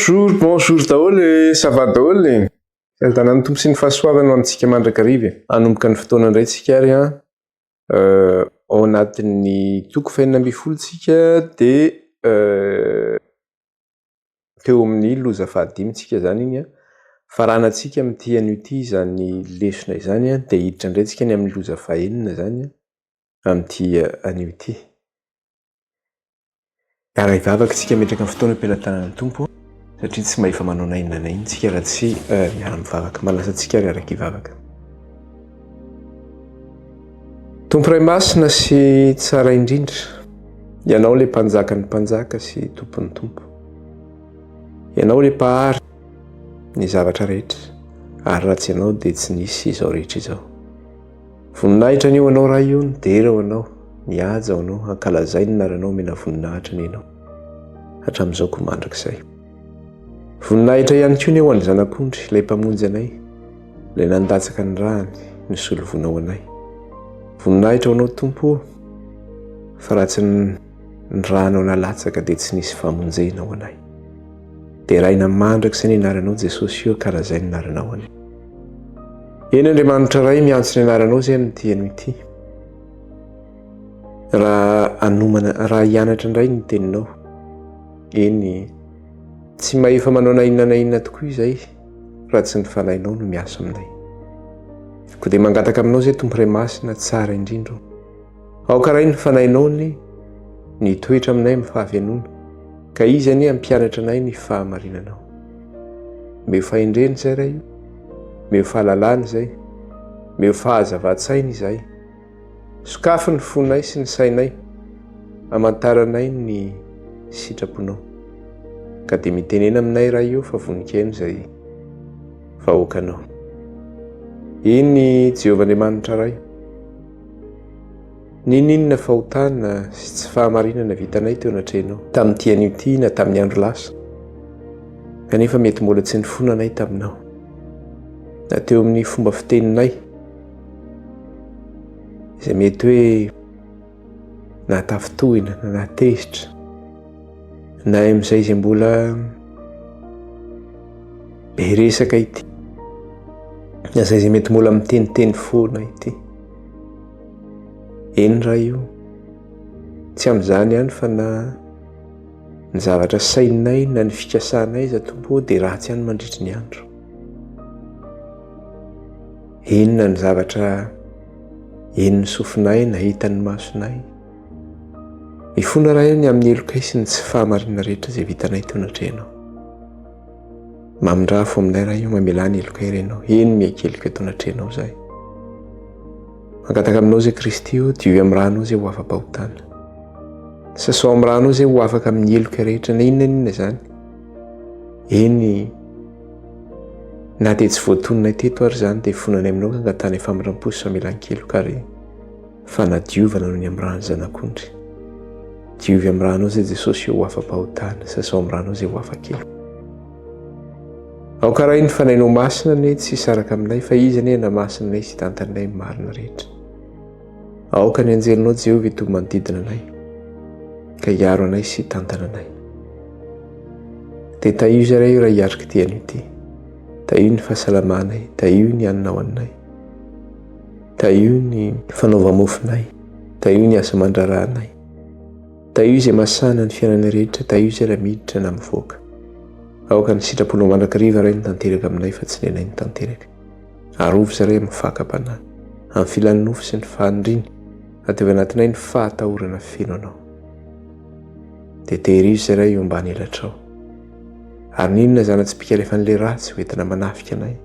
bonjour daholo ça va daholo tanàny tompo sy ny fahasoavana ho antsika mandrakariva anomboka ny fotoana indray tsika ary ao anatin'ny toko fainina amby folontsika dia teo amin'ny loza fahadimy tsika zany iny faranantsika amin'ity an'ity zany lesona izany dia hiditra indray tsika ny amin'ny loza fahenina zany amin'ity an'ity ara ivavaka tsika metraka amin'ny fotoana am-pelantanan'ny tompo satria tsy mahefa manao nainona na iny tsika raha tsy miara-mivavaka malasa tsika ary araka ivavaka. Tompo iray masina sy tsara indrindra, ianao ilay mpanjaka ny mpanjaka sy tompon'ny tompo. Ianao ilay mpahary ny zavatra rehetra, ary raha tsy ianao dia tsy nisy izao rehetra izao. Voninahitra anio anao raha io, dera ho anao, nihaja ho anao, ankalazay ny naranao mena voninahitra ny ianao. Hatramin'izao ko mandrakizay. Voninahitra ihany koa ny eo an'ny zanak'ondry, ilay mpamonjy anay, ilay nandatsaka ny rany, ny solovonao anay. Voninahitra ho anao tompo, fa raha tsy ny ranao nalatsaka dia tsy nisy famonjena ho anay. Dia raina mandrakizay ny anaranao Jesosy io, kalazay ny naranao anay. Eny Andriamanitra ray miantso ny anaranao izay ny tianao ity. Raha hianatra indray ny teninao, eny tsy mahefa manao nainona tokoa izay raha tsy ny fanahinao no miasa aminay. Koa dia mangataka aminao izay tompo iray masina tsara indrindra. Aoka ny fanahinao ny toetra aminay amin'ny fahafianoana, ka izy any hampianatra anay ny fahamarinanao. Meo fahendreny izay raha io, meo fahalalana izay, meo fahazava-tsaina izay. Sokafy ny fonay sy ny sainay, hamantaranay ny sitraponao. Ka dia mitenena aminay raha io fa vonikeno izay vahoakanao. Iny Jehovahandriamanitra ray, ninona fahotana sy tsy fahamarinana vitanay teo anatrehanao tamin'ity an'ity na tamin'ny andro lasa, kanefa mety mbola tsy nifonanay taminao, na teo amin'ny fomba fiteninay izay mety hoe natafitohina na natezitra, na amin'izay izay mbola be resaka ity, na izay mety mbola miteniteny foana ity. Eny raha io, tsy amin'izany ihany fa na ny zavatra sainay na ny fikasanay iza tompo dia ratsy ihany mandritry ny andro. Eny na ny zavatra eny ny sofinay na hitan'ny masonay. Mifona raha io ny amin'ny elokay sy ny tsy fahamarinana rehetra izay vitanay teo anatrehanao. Mamindrafo aminay raha io, mamela ny elokay renao, eny miakelika teo anatrehanao izay. Mangataka aminao izay Kristy io, diovy amin'ny ranao izay ho afam-pahotana. Sasao amin'ny ranao izay ho afaka amin'ny eloka rehetra na inona izany. Eny na dia tsy voatononay teto ary izany dia fonanay aminao ka angatany famindram-po sy famelan-keloka ary fanadiovana noho ny amin'ny rano zanak'ondry. Diovy amin'ny ranao izay Jesosy ho afam-pahotana, sasao amin'ny ranao izay ho afakely. Ao karaha ny fanahinao masina ny tsy saraka aminay fa izy anie na masina anay sy tantanay marina rehetra. Aoka ny anjelinao Jehovah itoy manodidina anay, ka hiaro anay sy tantana anay. Dia taio izay raha io raha hiatrika ity an'ity. Taio ny fahasalamanay, taio ny haninao anay, taio ny fanaova-mofinay, taio ny asa mandraranay, taio izay masana ny fiainana rehetra, taio izay raha miditra na mivoaka. Aoka ny sitrapolo mandrakariva ray ny tanteraka aminay fa tsy nenay ny tanteraka. Arovy izay ray mifaka-panahy, amin'ny filan'ny sy ny fahandriny, atao anatinay ny fahatahorana feno anao. Dia tehirizo izay ray eo ambany elatrao. Ary ninona zana-tsipika rehefa n'ilay ratsy ho entina manafika anay,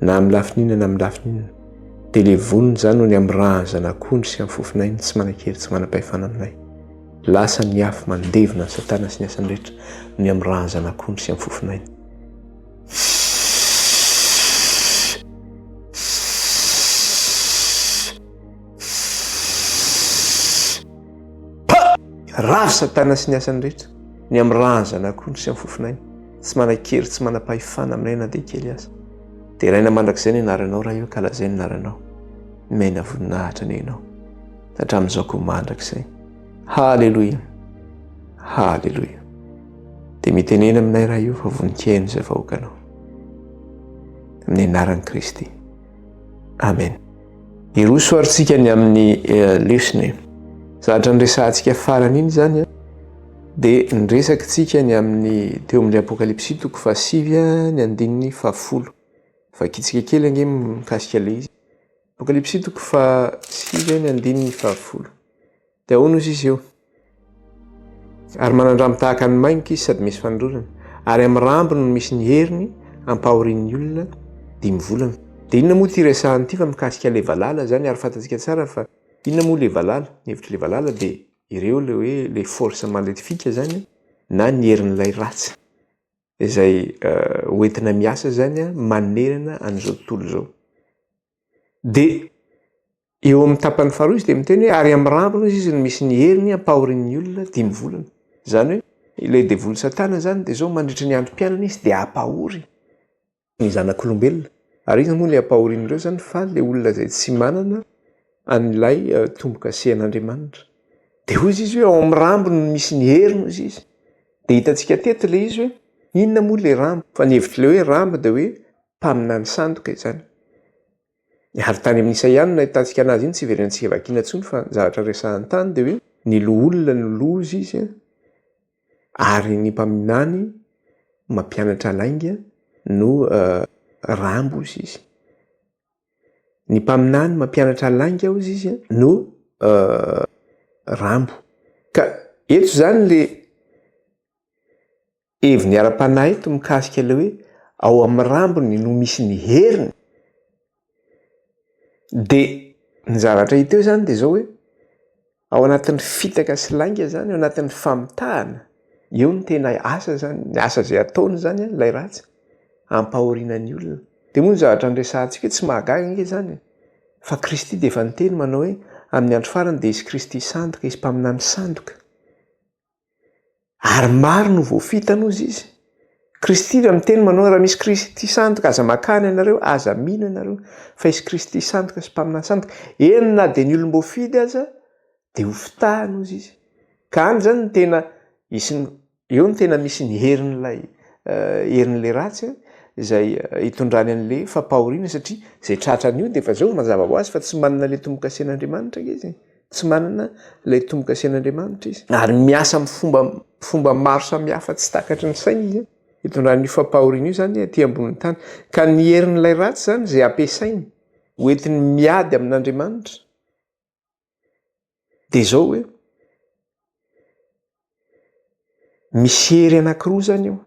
na amin'ny lafinina na amin'ny lafinina, dia ilay vonona izany no ny amin'ny rany zanak'ondry sy amin'ny fofonay ny tsy manan-kery tsy manam-pahefana aminay. Lasa ny afo mandevina ny satana sy ny asany rehetra ny amin'ny rany zanak'ondry sy amin'ny fofonay. Rafy satana sy ny asany rehetra ny amin'ny rany zanak'ondry sy amin'ny fofonay, tsy manan-kery tsy manam-pahefana aminay na dia kely aza. Dia raina mandrakizay ny anaranao raha io, kalazay ny anaranao, mena voninahitra ny ianao hatramin'izao ko mandrakizay. Halleluia, halleluia. dia mitenena aminay raha io fa voninkaino izay vahoakanao amin'ny anaran'i Kristy. Amen. Iroso aritsika ny amin'ny lesona zavatra nyresantsika farany iny zany a dia nyresakitsika ny amin'ny teo amin'ny apokalipsy toko 7 ny andininy 10. Vakitsika kely ange mikasika le izy. Apokalipsy toko 7 ny andininy 10. Dia ahoana ozy izy eo? Ary manandramo tahaka ny mainka izy sady misy fanondrorana, ary amin'ny rambony no misy ny heriny ampahorian'ny olona 5 volana. Dia inona moa ty resahany ity fa mikasika le valala zany, ary fantatsika tsara fa inona moa le valala? Ny hevitry le valala dia ireo le hoe le force maléfique zany na ny herin'ilay ratsy izay hoentina miasa zany manerana an'izao tontolo zao. Dia eo amin'ny tapany faharoa izy dia miteny hoe ary amin'ny rambony izy no misy ny heriny ampahorian'ny olona 5 volana. Zany hoe ilay devoly satana zany dia zao mandritra ny androm-piainana izy dia ampahory ny zanak'olombelona. Ary izy moa le ampahorin'ireo zany fa le olona izay tsy manana an'ilay tombo-kasehan'Andriamanitra. Dia hoy izy hoe ao amin'ny rambony no misy ny heriny izy. Dia hitantsika teto le izy hoe inona moa le rambo? Fa ny hevitry le hoe rambo dia hoe mpamina ny sandoka izany. Ary tany amin'ny Isaia no ahitantsika anazy iny tsy verenantsika vakiana intsony fa zavatra resahany tany dia hoe ny loholona no loza izy ary ny mpaminany mampianatra lainga no rambo izy. Ny mpaminany mampianatra lainga hozy izy no rambo. Ka eto zany le heviny ara-panahy eto mikasika le hoe ao amin'ny rambony no misy ny heriny. Dia ny zavatra hita eo zany dia zao hoe ao anatin'ny fitaka sy lainga zany, ao anatin'ny famitahana, eo ny tena asa zany, ny asa izay ataony zany ilay ratsy ampahoriana ny olona. Dia moa ny zavatra nyresantsika tsy mahagaga ange zany fa Kristy dia efa niteny manao hoe amin'ny andro farany dia izy Kristy sandoka, izy mpaminany sandoka. Ary maro no voafitana ozy izy. Kristy raha miteny manao raha misy Kristy sandoka aza makany ianareo, aza mino ianareo, fa izy Kristy sandoka sy mpaminany sandoka. Eny na dia ny olom-boafidy aza dia ho fitahana ozy izy. Ka any zany tena eo ny tena misy ny herin'ilay ratsy izay hitondrany an'ilay fampahoriana, satria izay tratran'io dia efa zao mazava ho azy fa tsy manana ilay tombo-kasehan'Andriamanitra izy. Tsy manana ilay tombo-kasehan'Andriamanitra izy. Ary miasa amin'ny fomba maro samihafa tsy takatry ny saina izy hitondran'io fampahoriana io zany aty ambonin'ny tany. Ka ny herin'ilay ratsy zany izay ampiasainy hoentiny miady amin'Andriamanitra dia zao hoe misy hery anankiroa zany eo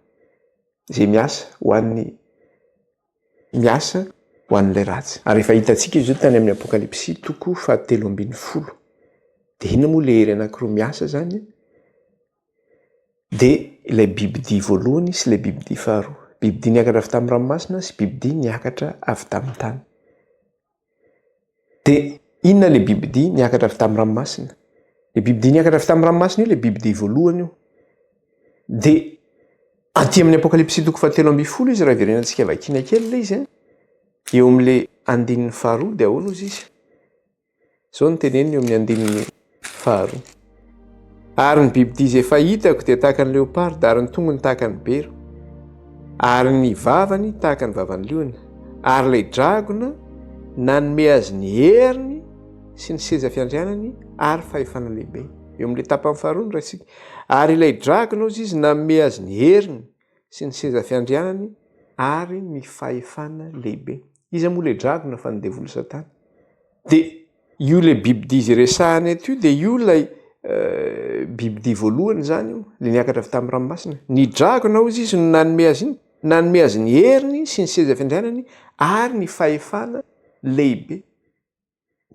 izay miasa ho an'ilay ratsy. Ary efa hitantsika izy tany amin'ny apokalipsy toko 7:10. Dia inona moa le hery anankiroa miasa zany? Dia ilay bibidia voalohany sy ilay bibidia faharoa. Bibidia niakatra avy tamin'ny ranomasina sy bibidia niakatra avy tamin'ny tany. Dia inona le bibidia niakatra avy tamin'ny ranomasina? Le bibidia niakatra avy tamin'ny ranomasina io le bibidia voalohany io. Dia aty amin'ny apokalipsy toko 7:10 izy raha verenantsika vakiana kely le izy eo amin'ilay andininy faharoa dia ahoana ozy izy? Zao ny teneniny eo amin'ny andininy faharoa. Ary ny bibidia izay fahitako dia tahaka ny leoparda, ary ny tongony tahaka ny bero, ary ny vavany tahaka ny vavan'ny liona, ary ilay dragona nanome azy ny heriny sy ny seza fiandrianany ary fahefana lehibe. Eo amin'ilay tapany faharoa no raisika. Ary ilay dragona ozy izy nanome azy ny heriny sy ny seza fiandrianany ary ny fahefana lehibe. Iza moa ilay dragona fa ny devoly satana. Dia io ilay bibidia izay resahany eto io dia io ilay bibidia voalohany zany io, le niakatra avy tamin'ny ranomasina. Ny dragona ozy izy no nanome azy iny, nanome azy ny heriny sy ny seza fiandrianany ary ny fahefana lehibe.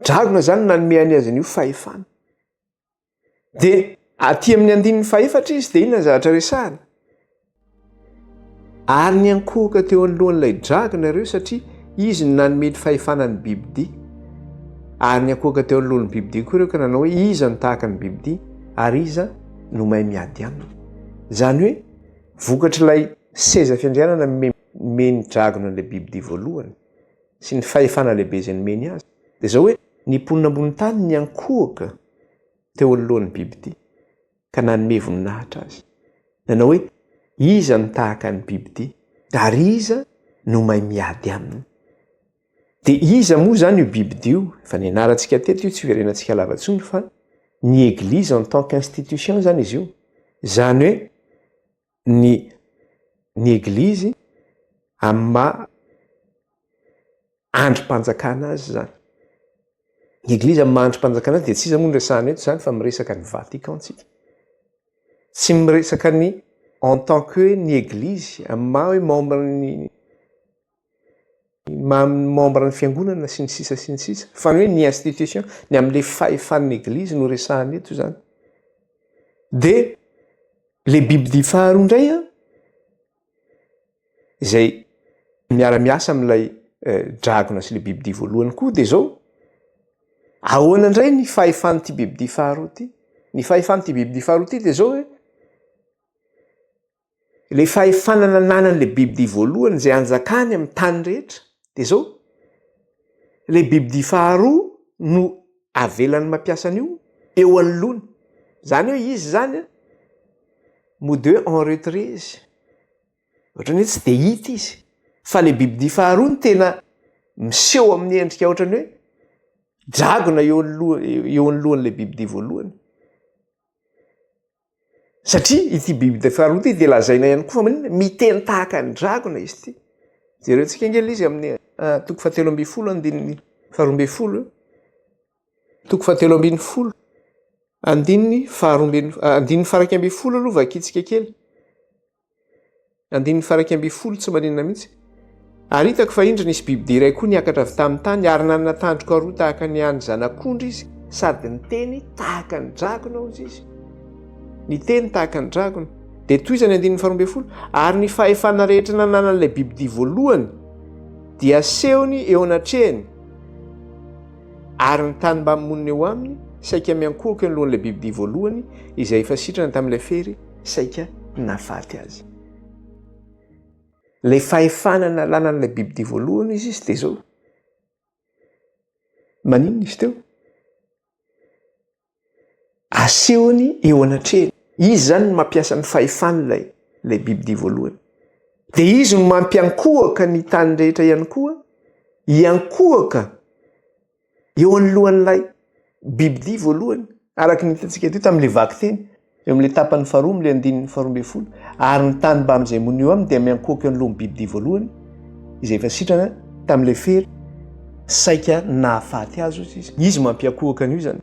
Dragona zany nanome azy an'io fahefana. Dia aty amin'ny andininy fahefatra izy dia inona ny zavatra resahana? Ary ny ankohoka teo anoloan'ilay dragona ireo satria izy no nanome ny fahefana ny bibidia. Ary ny ankohoka teo anoloan'ny bibidia koa ireo ka nanao hoe iza no tahaka ny bibidia ary iza no mahay miady aminy. Zany hoe vokatr'ilay seza fiandrianana nomeny dragona an'ilay bibidia voalohany sy ny fahefana lehibe izay nomeny azy. Dia zao hoe niponina ambony tany ny ankohoka teo anoloan'ny bibidia ka nanome voninahitra azy. Nanao hoe iza no tahaka ny biby ty ary iza no mahay miady aminy. Dia iza moa zany io biby dio? Efa nianarantsika teto io, tsy verenantsika lavatsony fa ny Église en tant qu'institution zany izy io. Zany hoe ny Église amin'ny androm-panjakana azy zany. Ny Église amin'ny androm-panjakana azy dia tsy iza moa no resahana eto zany fa miresaka ny Vatican-tsika. Tsy miresaka ny en tant que ny Église amin'ny hoe membre ny fiangonana sy ny sisa fa ny hoe ny institution ny amin'ilay fahefan'ny Église no resahana eto zany. Dia le biby dia faharoa indray izay miara-miasa amin'ilay dragona sy le biby dia voalohany koa dia zao. Ahoana indray ny fahefan'ity biby dia faharoa ity? Ny fahefan'ity biby dia faharoa ity dia zao hoe le fahefanana nanan'le biby dia voalohany izay anjakany amin'ny tany rehetra dia zao. Le biby dia faharoa no avelany mampiasa an'io eo anoloany. Zany hoe izy zany mode en retrait izy. Ohatrany hoe tsy dia hita izy. Fa le biby dia faharoa no tena miseho amin'ny endrika ohatrany hoe dragona eo anoloan'le biby dia voalohany. Satria ity biby dia faharoa ity dia lazaina ihany koa fa miteny tahaka ny dragona izy ity. Jerentsika angely izy amin'ny toko 7:20 2:20. Toko 7:20 2:20 aloha vakitsika kely. 2:20 tsy maninona mihitsy. Ary hitako fa indro nisy biby dia iray koa niakatra avy tamin'ny tany ary nanana tandroka roa tahaka ny an'ny zanak'ondry izy sady niteny tahaka ny dragona hozy izy. Niteny tahaka ny dragona. Dia toy izany 2:12 ary ny fahefana rehetra nananan'ilay biby dia voalohany dia asehony eo anatrehany ary ny tany mba monina eo aminy saika miankohaka eo alohan'ilay biby dia voalohany izay efa sitrana tamin'ilay fery saika nafaty azy. Le fahefanana lanan'ilay biby dia voalohany izy dia zao. Maninona izy teo? Asehony eo anatrehany. Izy zany no mampiasa ny fahefan'ilay biby dia voalohany. Dia izy no mampiankohaka ny tany rehetra ihany koa, iankohaka eo anoloan'ilay biby dia voalohany. Araka ny hitantsika teo tamin'ilay vaky teny, eo amin'ilay tapany faharoa amin'ilay 2:12 ary ny tany mba amin'izay monina eo aminy dia miankohaka eo anoloan'ny biby dia voalohany izay efa sitrana tamin'ilay fery saika nahafaty azy izy. Izy mampiankohaka an'io zany.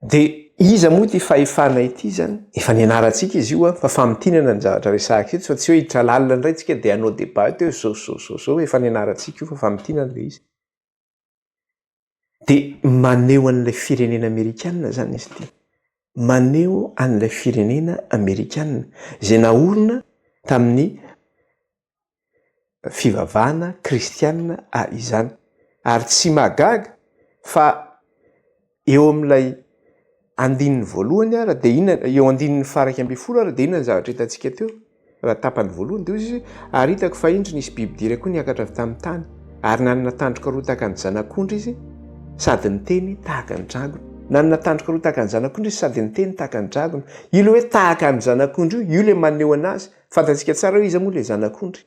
Dia iza moa ty fahefana ity zany? Efa nianarantsika izy io fa famitinana ny zavatra resahaka eto fa tsy hoe hiditra lalina indray tsika dia hanao débat teo zao efa nianarantsika io fa famitinana le izy. Dia maneho an'ilay firenena Amerikanina zany izy ity. Maneho an'ilay firenena Amerikanina izay naorina tamin'ny fivavahana kristianina izany. Ary tsy mahagaga fa eo amin'ilay andininy voalohany ara dia inona eo andininy faraky 12 ara dia inona ny zavatra hitantsika teo raha tapany voalohany dia izy ary hitako fa indro nisy biby dia iray koa niakatra avy tamin'ny tany ary nanana tandroka roa tahaka ny zanak'ondry izy sady niteny tahaka ny dragona. Nanana tandroka roa tahaka ny zanak'ondry izy sady niteny tahaka ny dragona. Io le hoe tahaka ny zanak'ondry io le maneho anazy. Fantatsika tsara hoe iza moa le zanak'ondry.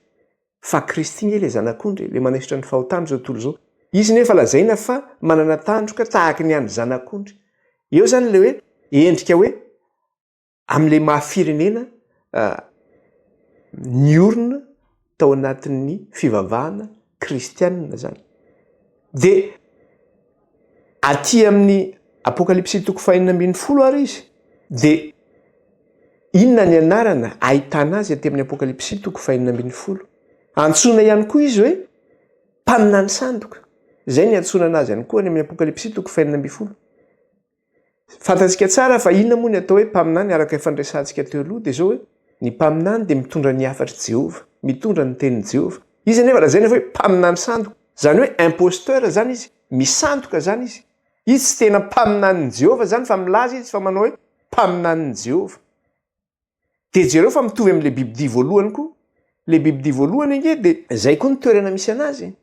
Fa Kristy nge le zanak'ondry le manesitra ny fahotana zao tontolo zao. Izy nefa lazaina fa manana tandroka tahaka ny an'ny zanak'ondry. Eo zany le hoe endrika hoe amin'ilay mahafirenena niorina tao anatin'ny fivavahana kristianina zany. Dia aty amin'ny Apokalipsy toko 4:10 ary izy dia inona ny anarana ahitana azy aty amin'ny Apokalipsy toko 4:10? Antsoina ihany koa izy hoe mpaminany sandoka. Izay ny antsoina anazy ihany koa ny amin'ny Apokalipsy toko 4:10. Fantatsika tsara fa inona moa ny atao hoe mpaminany araka fandraisantsika teo aloha dia zao hoe ny mpaminany dia mitondra ny hafatry Jehova, mitondra ny tenin'i Jehova. Izy nefa lazaina fa hoe mpaminany sandoka. Zany hoe imposteur zany izy, misandoka zany izy. Izy tsy tena mpaminan'ny Jehova zany fa milaza izy fa manao hoe mpaminan'ny Jehova. Dia jereo fa mitovy amin'ilay biby dia voalohany koa. Le biby dia voalohany nge dia izay koa ny toerana misy anazy.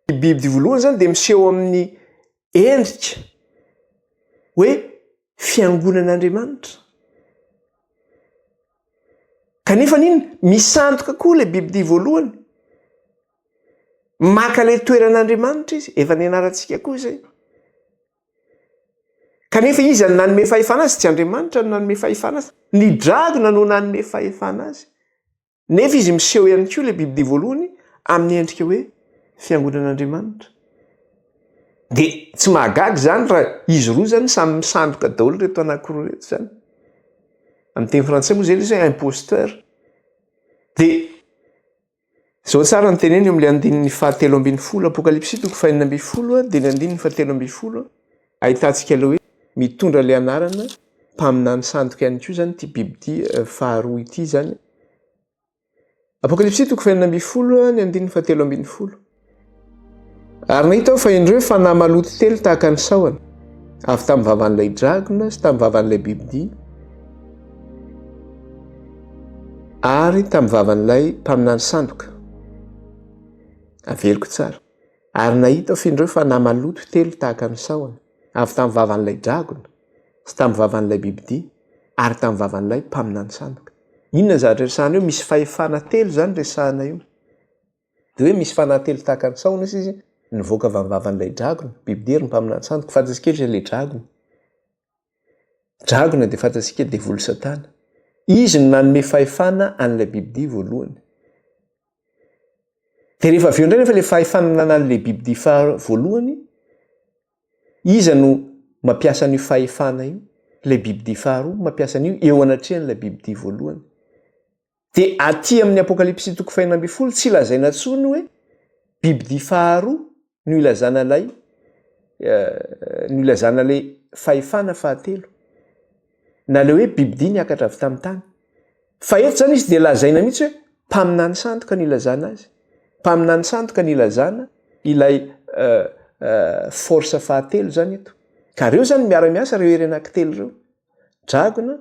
Biby dia voalohany zany dia miseho amin'ny endrika hoe fiangonan'Andriamanitra. kanefa n'iny misandoka koa le bibidia voalohany maka le toeran'andriamanitra izy efa nianarantsika koa zay kanefa izy ny nanome fahefana azy tsy andriamanitra no nanome fahefana azy ny dragona no nanome fahefana azy nefa izy miseho ihany koa le bibidia voalohany amin'ny endrika hoe fiangonan'andriamanitra de tsy mahagagy zany raha izy roa zany samy misandoka daholo reto anankiroa reto zany amin'ny teny frantsay moa zay le hoe imposteur de zao tsara ny teneny amin'le andininy fahatelo ambin'ny folo apokalipsy toko fahinina ambin'ny folo de ny andininy fahatelo ambin'ny folo ahitantsika le hoe mitondra le anarana mpaminany sandoka ihany koa zany ty bibidia faharoa ity zany apokalipsy toko fahinina ambin'ny folo ny andininy fahatelo ambin'ny folo ary nahita aho fa indreo fanahy maloto telo tahaka ny sahona avy tamin'ny vavan'ilay dragona sy tamin'ny vavan'ilay bibidia ary tamin'ny vavan'ilay mpaminany sandoka averiko tsara ary nahita aho fa indreo fanahy maloto telo tahaka ny sahona avy tamin'ny vavan'ilay dragona sy tamin'ny vavan'ilay bibidia ary tamin'ny vavan'ilay mpaminany sandoka inona zavatra resahana eo misy fahefana telo zany resahana io de hoe misy fanahy telo tahaka ny sahona izy nivoaka avy amin'ny vavan'ilay dragona bibidia ry mpaminany sandoka fantatsika izy le dragona de fantatsika devolo satana izy no nanome fahefana an'ilay bibidia voalohany de rehefa aveo indray nefa le fahefana nanan'le bibidia voalohany iza no mampiasa an'io fahefana io le bibidia faharoa mampiasa an'io eo anatrehan'ilay bibidia voalohany de aty amin'ny apokalipsy toko fahinina ambin'ny folo tsy lazaina tsony hoe bibidia faharoa no ilazana le fahefana fahatelo na le hoe bibidia niakatra avy tamin'ny tany fa eto zany izy de lazaina mihitsy hoe mpaminany sandoka ny ilazana azy mpaminany sandoka ny ilazana ilay forsa fahatelo zany eto ka reo zany miara-miasa reo ery anankitelo reo dragona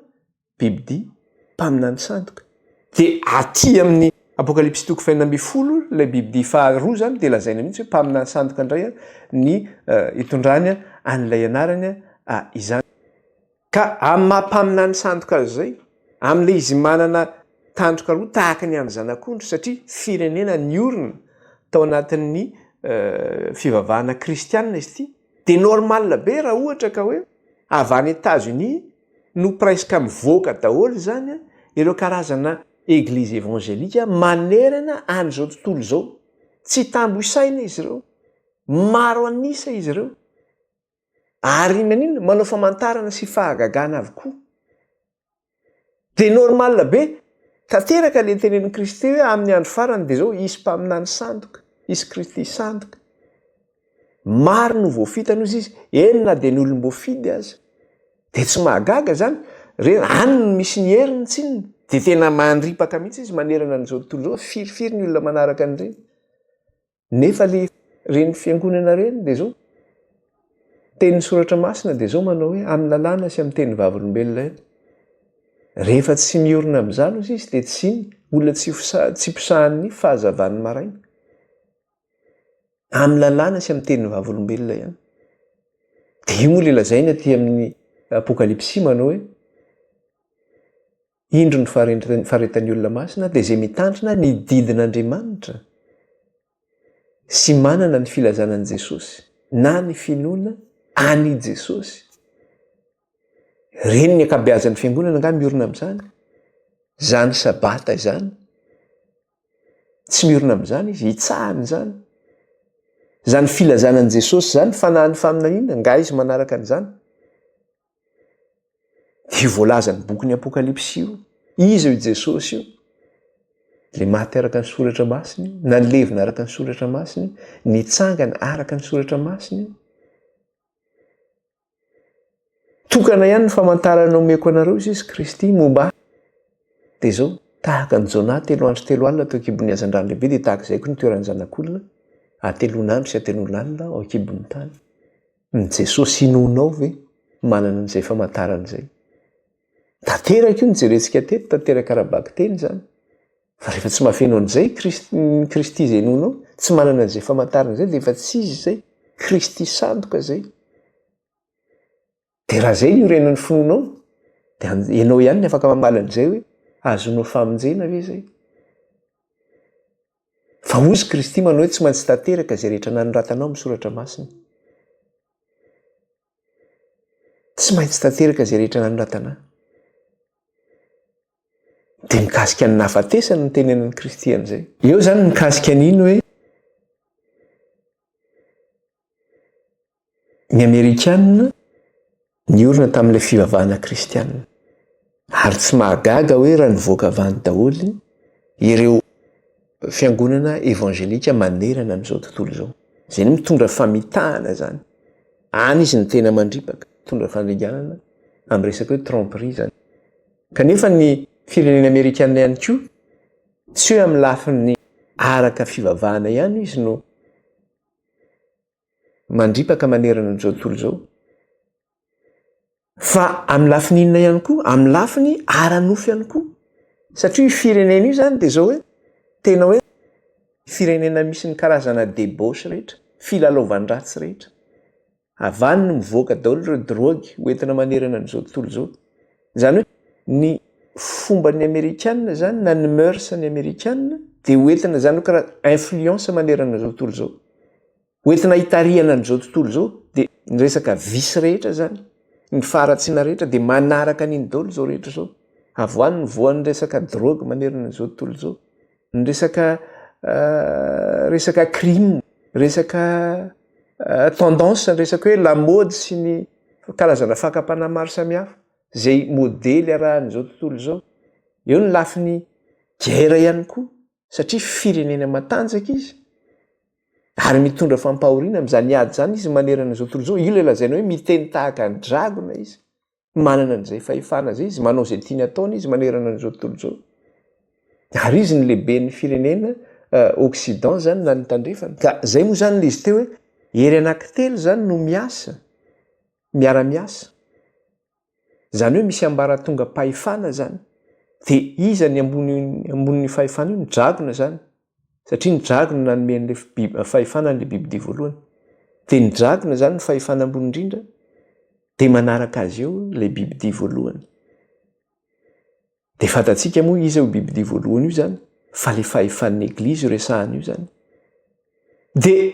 bibidia mpaminany sandoka de aty amin'ny apokalipsy toko fahinina ambin'ny folo le bibidia faharoa zany de lazaina mihitsy hoe mpaminany sandoka indray ny itondrany an'ilay anarany izany ka amin'ny mampaminany sandoka azy zay amin'le izy manana tandroka roa tahaka ny any zanak'ondry satria firenena ny orina tao anatin'ny fivavahana kristianina izy ity de normal be raha ohatra ka hoe avy any États-Unis no presque mivoaka daholo zany ireo karazana église évangélika manerana an'izao tontolo zao tsy tambo isaina izy ireo maro anisa izy ireo ary manino manao famantarana sy fahagagana avokoa de normal be tanteraka le tenen'i Kristy hoe amin'ny andro farany de zao isy mpaminany sandoka isy Kristy sandoka maro no voafitana izy enina de ny olom-boafidy azy de tsy mahagaga zany any no misy ny heriny tsinona de tena mandripaka mihitsy izy manerana an'izao tontolo zao firifiry ny olona manaraka an'ireny nefa le reny fiangonana reny de zao tenin'ny soratra masina de zao manao hoe amin'ny lalàna sy amin'ny teny vavolombelona eny rehefa tsy miorina amin'izany izy de tsy olona tsy pisahan'ny fahazavan'ny maraina amin'ny lalàna sy amin'ny teny vavolombelona ihany de io moa le lazaina ty amin'ny apokalipsy manao hoe indro ny faharetan'ny olona masina de zay mitandrina ny didin'Andriamanitra sy manana ny filazanan'i Jesosy na ny finoana any Jesosy reny ny akabeazan'ny fiangonana nga miorina amin'izany zany sabata izany tsy miorina amin'izany izy hitsahany zany zany filazanan'i Jesosy zany fanahany faminaniana nga izy manaraka an'izany io voalazany boky ny apokalipsy io izy io Jesosy io le maty araka ny soratra masiny na nylevina araka ny soratra masiny nitsangana araka ny soratra masiny tokana ihany ny famantarana omeko anareo izy Kristy momba de zao tahaka ny Jona telo andro telo alina teo akibon'ny hazan-drano lehibe de tahaka izay koa ny toeran'ny zanak'olona atelonandro sy atelon'alina ao akibon'ny tany ny Jesosy inonao ve manana an'izay famantarana zay tanteraka io nijerentsika teto tanteraka arabaky teny zany fa rehefa tsy mahafeno an'izay Kristy zay inonao tsy manana an'izay famantarana zay de efa tsy izy zay Kristy sandoka zay de raha zay ny orenan'ny finoanao de ianao ihany ny afaka mamala an'izay hoe azonao famonjena ve zay? Fa ozy Kristy manao hoe tsy maintsy tanteraka zay rehetra nanoratanao amin'ny soratra masina. Tsy maintsy tanteraka zay rehetra nanoratana. Dia mikasika ny nahafatesana ny tenenan'ny Kristy an'izay. Eo zany mikasika an'iny hoe ny Amerikanina niorina tamin'ilay fivavahana kristianina. Ary tsy mahagaga hoe raha nivoaka avy any daholo ireo fiangonana evangelika manerana amin'izao tontolo izao. Izay ny mitondra famitahana zany. Any izy ny tena mandripaka, mitondra fandeganana amin'ny resaka hoe tromperie zany. Kanefa ny firenena Amerikanina ihany koa tsy hoe amin'ny lafiny araka fivavahana ihany izy no mandripaka manerana amin'izao tontolo izao. Fa amin'ny lafiny inona ihany koa? Amin'ny lafiny ara-nofo ihany koa. Satria firenena io zany dia zao hoe tena hoe firenena misy ny karazana débauche rehetra, filalaovan-dratsy rehetra. Avany no mivoaka daholo ireo drogy hoentina manerana an'izao tontolo izao. Zany hoe ny fomban'ny Amerikanina zany na ny mœurs-ny Amerikanina dia hoentina zany hoe karaha influence manerana an'izao tontolo izao. Hoentina hitarihana an'izao tontolo izao dia ny resaka visy rehetra zany, ny faharatsiana rehetra dia manaraka an'iny daholo izao rehetra izao. Avoany ny voan'ny resaka drogue manerana an'izao tontolo izao. Ny resaka crime, resaka tendance, ny resaka hoe la mode sy ny karazana fakapana maro samihafa zay modely arahan'izao tontolo izao. Eo ny lafiny guerre ihany koa satria firenena matanjaka izy ary mitondra fampahoriana amin'izany ady zany izy manerana an'izao tontolo izao. Io ilay lazaina hoe miteny tahaka ny dragona izy, manana an'izay fahefana zay izy, manao izay tiany ataony izy manerana an'izao tontolo izao. Ary izy ny lehiben'ny firenena Occident zany na ny tandrefana. Ka zay moa zany izy teo hoe ery anankitelo zany no miasa, miara-miasa. Zany hoe misy ambaratonga-pahefana zany. Dia iza ny ambonin'ny fahefana io? Ny dragona zany. Satria ny dragona nanome an'ilay fahefana an'ilay bibidia voalohany. Dia ny dragona zany ny fahefana ambony indrindra dia manaraka azy eo ilay bibidia voalohany. Dia fantatsika moa izy eo bibidia voalohany io zany fa ilay fahefan'ny Eglizy io resahana io zany. Dia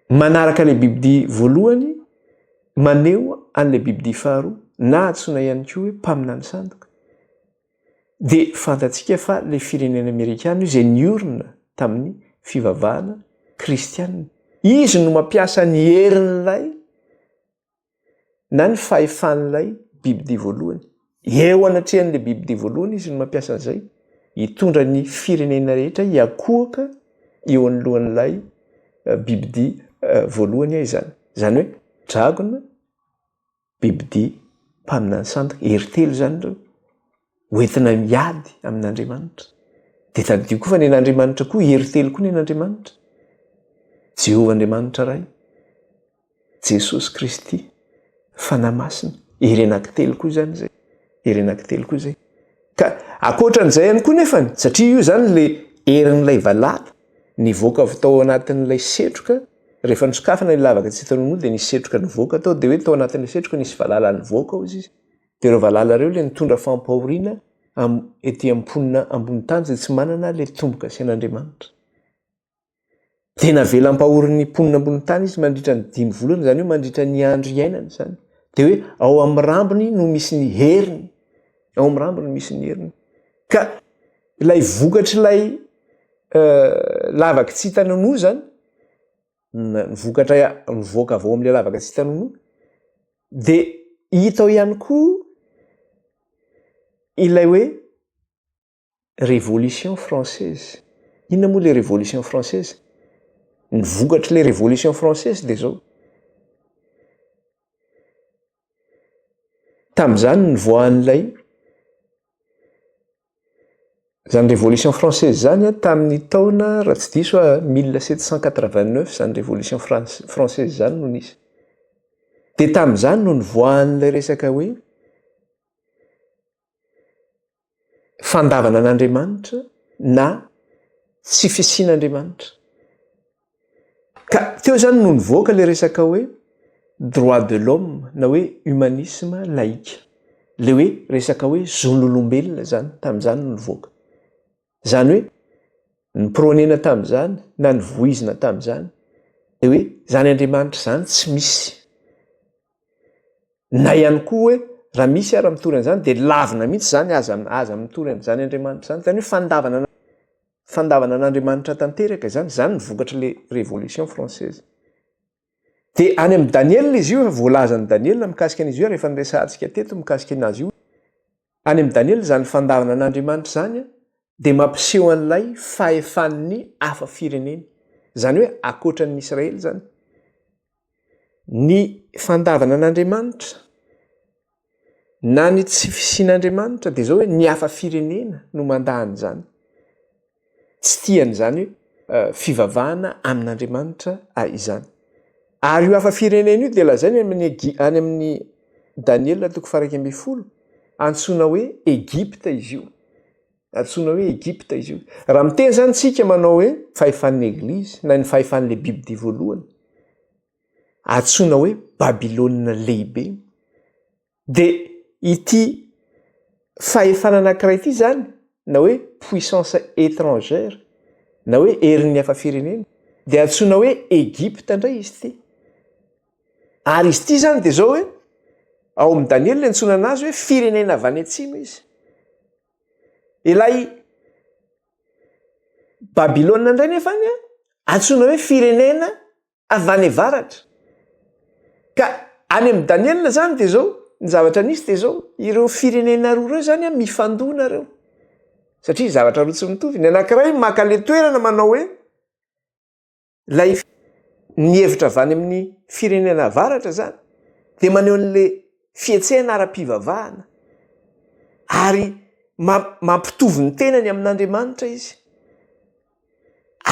manaraka ilay bibidia voalohany maneho an'ilay bibidia faharoa na antsoina ihany koa hoe mpaminany sandoka. Dia fantatsika fa ilay firenena Amerikanina izay niorina tamin'ny fivavahana kristianina. Izy no mampiasa ny herin'ilay na ny fahefan'ilay bibidia voalohany. Eo anatrehan'ilay bibidia voalohany izy no mampiasa an'izay hitondra ny firenena rehetra hiakohaka eo anolohan'ilay bibidia voalohany izany. Zany hoe dragona, bibidia, mpaminany sandoka, eritelo zany ireo hoentina miady amin'Andriamanitra. Dia taddio koa fa ny an'Andriamanitra koa eritelo koa ny an'Andriamanitra. Jehovah Andriamanitra iray, Jesosy Kristy, fanahy masina, ery anankitelo koa zany zay. Ery anankitelo koa zay. Ka ankoatran'izay ihany koa nefany, satria io zany ilay herin'ilay valala nivoaka avy tao anatin'ilay setroka. Rehefa nisokafana ny lavaka tsy hitanao dia nisy setroka nivoaka tao, dia hoe tao anatin'ilay setroka nisy valala nivoaka ao izy. Dia ireo valala ireo ilay nitondra fampahoriana ety am-ponina ambony tany izay tsy manana ilay tomboka sy an'Andriamanitra. Dia navela ampahorin'ny mponina ambony tany izy mandritra ny 5 volana, zany hoe mandritra ny andro iainana zany. Dia hoe ao amin'ny rambony no misy ny heriny. Ao amin'ny rambony no misy ny heriny. Ka ilay vokatra ilay lavaka tsy hitanao zany, vokatra mivoaka avy ao amin'ilay lavaka tsy hitanao, dia hita ao ihany koa ilay hoe révolution française. Inona moa ilay révolution française? Ny vokatra ilay révolution française dia zao. Tamin'izany nivoahan'ilay zany révolution française zany tamin'ny taona raha tsy diso 1789 zany révolution française zany no nisy. Dia tamin'izany no nivoahan'ilay resaka hoe fandavana an'Andriamanitra na tsy fisian'Andriamanitra. Ka teo zany no nivoaka ilay resaka hoe droit de l'homme na hoe humanisme laïque. le hoe resaka hoe zon'olombelona zany tamin'izany no nivoaka. Zany hoe ny pronena tamin'izany na ny voizina tamin'izany le hoe zany Andriamanitra zany tsy misy. Na ihany koa hoe raha misy ara mitorana zany dia lavina mihitsy zany aza mitorana zany Andriamanitra zany. Zany hoe fandavana an'Andriamanitra tanteraka zany ny vokatra le révolution française. Dia any amin'ny Daniel izy io efa voalazan'ny Daniel mikasika an'izy io rehefa niresantsika teto mikasika anazy io. Any amin'ny Daniel zany fandavana an'Andriamanitra zany dia mampiseho an'ilay fahefan'ny hafa firenena. Zany hoe akoatran'ny Israely zany. Ny fandavana an'Andriamanitra na ny tsy fisian'Andriamanitra dia zao hoe ny hafa firenena no mandahany zany. Tsy tiany zany hoe fivavahana amin'Andriamanitra izany. Ary io hafa firenena io dia lazainy any amin'ny Daniel 1:20 antsoina hoe Egypta izy io. Antsoina hoe Egypta izy io. Raha miteny zany tsika manao hoe fahefan'ny Eglizy na ny fahefan'le Bible voalohany antsoina hoe Babilôna lehibe. Dia ity fahefana anankiray ity zany na hoe puissance étrangère na hoe herin'ny hafa firenena dia antsoina hoe Egypta indray izy ity. Ary izy ity zany dia zao hoe ao amin'ny Daniel le antsoina anazy hoe firenena avy any atsimo izy. Ilay Babilôna indray nefany antsoina hoe firenena avy any avaratra. Ka any amin'ny Daniel zany dia zao ny zavatra nisy dia zao ireo firenena roa ireo zany mifandona ireo. Satria zavatra roa tsy mitovy. Ny anankiray maka le toerana manao hoe lay ny hevitra avy any amin'ny firenena avaratra zany dia maneho an'le fietsehana ara-pivavahana ary mampitovy ny tenany amin'Andriamanitra izy.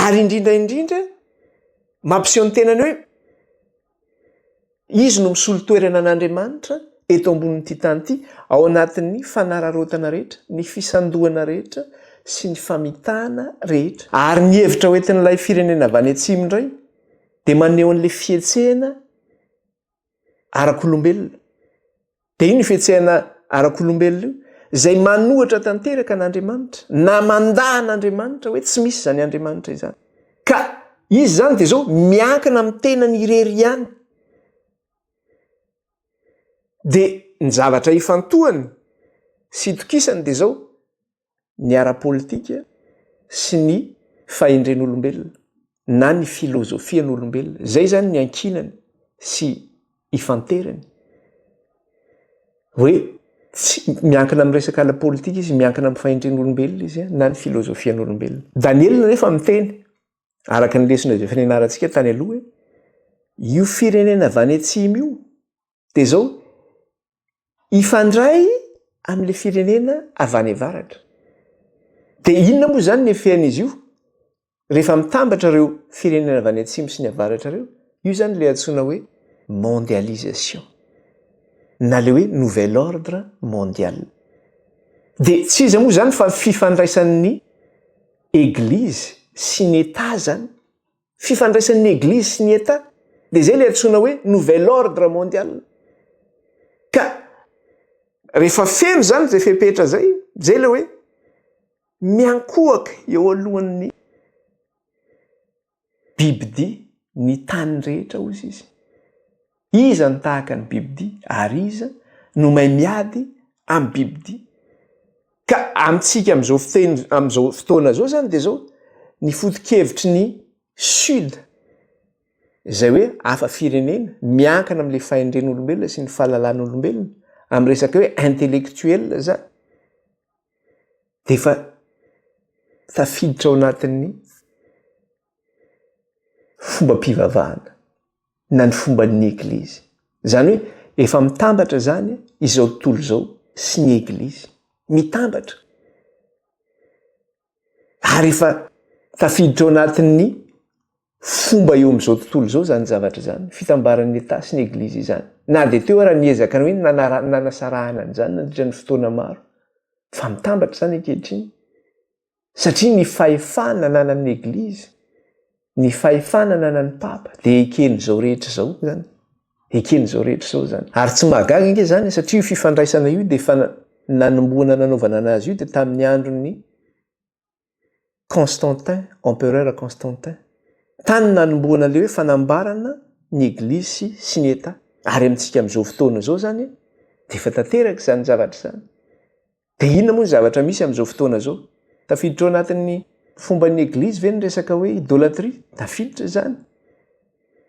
Ary indrindra mampiseho ny tenany hoe izy no misolo toerana an'Andriamanitra eto ambonin'ity tany ity ao anatin'ny fanararotana rehetra, ny fisandohana rehetra sy ny famitana rehetra. Ary ny hevitra hoentin'ilay firenena avy any atsimo indray dia maneho an'le fietsehana arak'olombelona. Dia iny fietsehana arak'olombelona io izay manohatra tanteraka an'Andriamanitra na mandahan'Andriamanitra hoe tsy misy zany Andriamanitra izany. Ka izy zany dia zao miankina amin'ny tenany irery ihany. Dia ny zavatra ifantohany sy itokisany dia zao ny ara-politika sy ny fahendren'olombelona na ny filozofian'olombelona. Zay zany ny ankinany sy ifanterany. Hoe tsy miankina amin'ny resaka ala-politika izy, miankina amin'ny fahendren'olombelona izy na ny filozofian'olombelona. Daniel nefa miteny araka ny lesona izay efa nianarantsika tany aloha hoe io firenena avy any atsimo io dia zao ifandray amin'le firenena avy any avaratra. Dia inona moa zany ny efehan'izy io rehefa mitambatra ireo firenena avy any atsimo sy ny avaratra ireo? Io zany le antsoina hoe mondialisation na le hoe nouvel ordre mondial. Dia tsy iza moa zany fa fifandraisan'ny Église sy ny État zany. Fifandraisan'ny Église sy ny État dia zay le antsoina hoe nouvel ordre mondial. Ka rehefa feno zany zay fepetra zay le hoe miankohaka eo alohan'ny bibidia ny tany rehetra ozy izy. Iza ny tahaka ny bibidia ary iza no mahay miady amin'ny bibidia. Ka amintsika amin'izao fotoana zao zany dia zao ny foto-kevitry ny sud izay hoe hafa firenena miankana amin'le fahendren'olombelona sy ny fahalalàn'olombelona amin'ny resaka hoe intellectuel zany dia efa tafiditra ao anatin'ny fomba-pivavahana na ny fomban'ny Eglizy. Zany hoe efa mitambatra zany izao tontolo izao sy ny Eglizy mitambatra. Ary efa tafiditra ao anatin'ny fomba eo amin'izao tontolo izao zany zavatra zany, fitambaran'ny État sy ny Eglizy izany. Na dia teo raha niezaka ny hoe nanasarahana an'izany nandritra ny fotoana maro fa mitambatra zany ankehitriny. Satria ny fahefana nanan'ny Eglizy, ny fahefana nanan'ny Papa dia eken'izao rehetra izao zany ekeny zao rehetra zao zany ary tsy mahagaga inge zany satria io fifandraisana io de efa nanomboana nanaovana anazy io de tamin'ny androny Constantin, empereur Constantin, tany nanomboana le hoe fanambarana ny Eglizy sy ny Eta ary amintsika amin'izao fotoana zao zany de efa tanteraka zany zavatra zany. De inona moa ny zavatra misy amin'izao fotoana zao? Tafiditra ao anatin'ny fomban'ny Eglizy ve ny resaka hoe idôlatria? Tafiditra zany.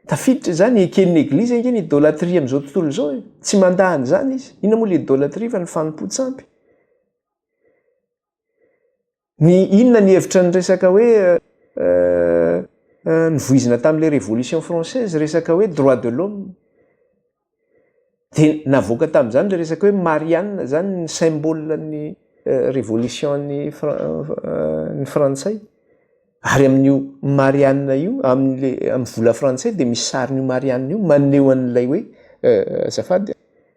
Tafiditra zany eken'ny Eglizy nge ny idôlatria amin'izao tontolo zao. Tsy mandahany zany izy. Inona moa le idôlatria fa ny fanompo-tsampy? Ny inona ny hevitra ny resaka hoe nivoizina tamin'le révolution française resaka hoe droit de l'homme. De navoaka tamin'izany le resaka hoe Marianne zany ny symbole ny révolution ny frantsay. Ary amin'io Marianne io amin'ny vola frantsay de misy sarin'io Marianne io maneho an'ilay hoe azafady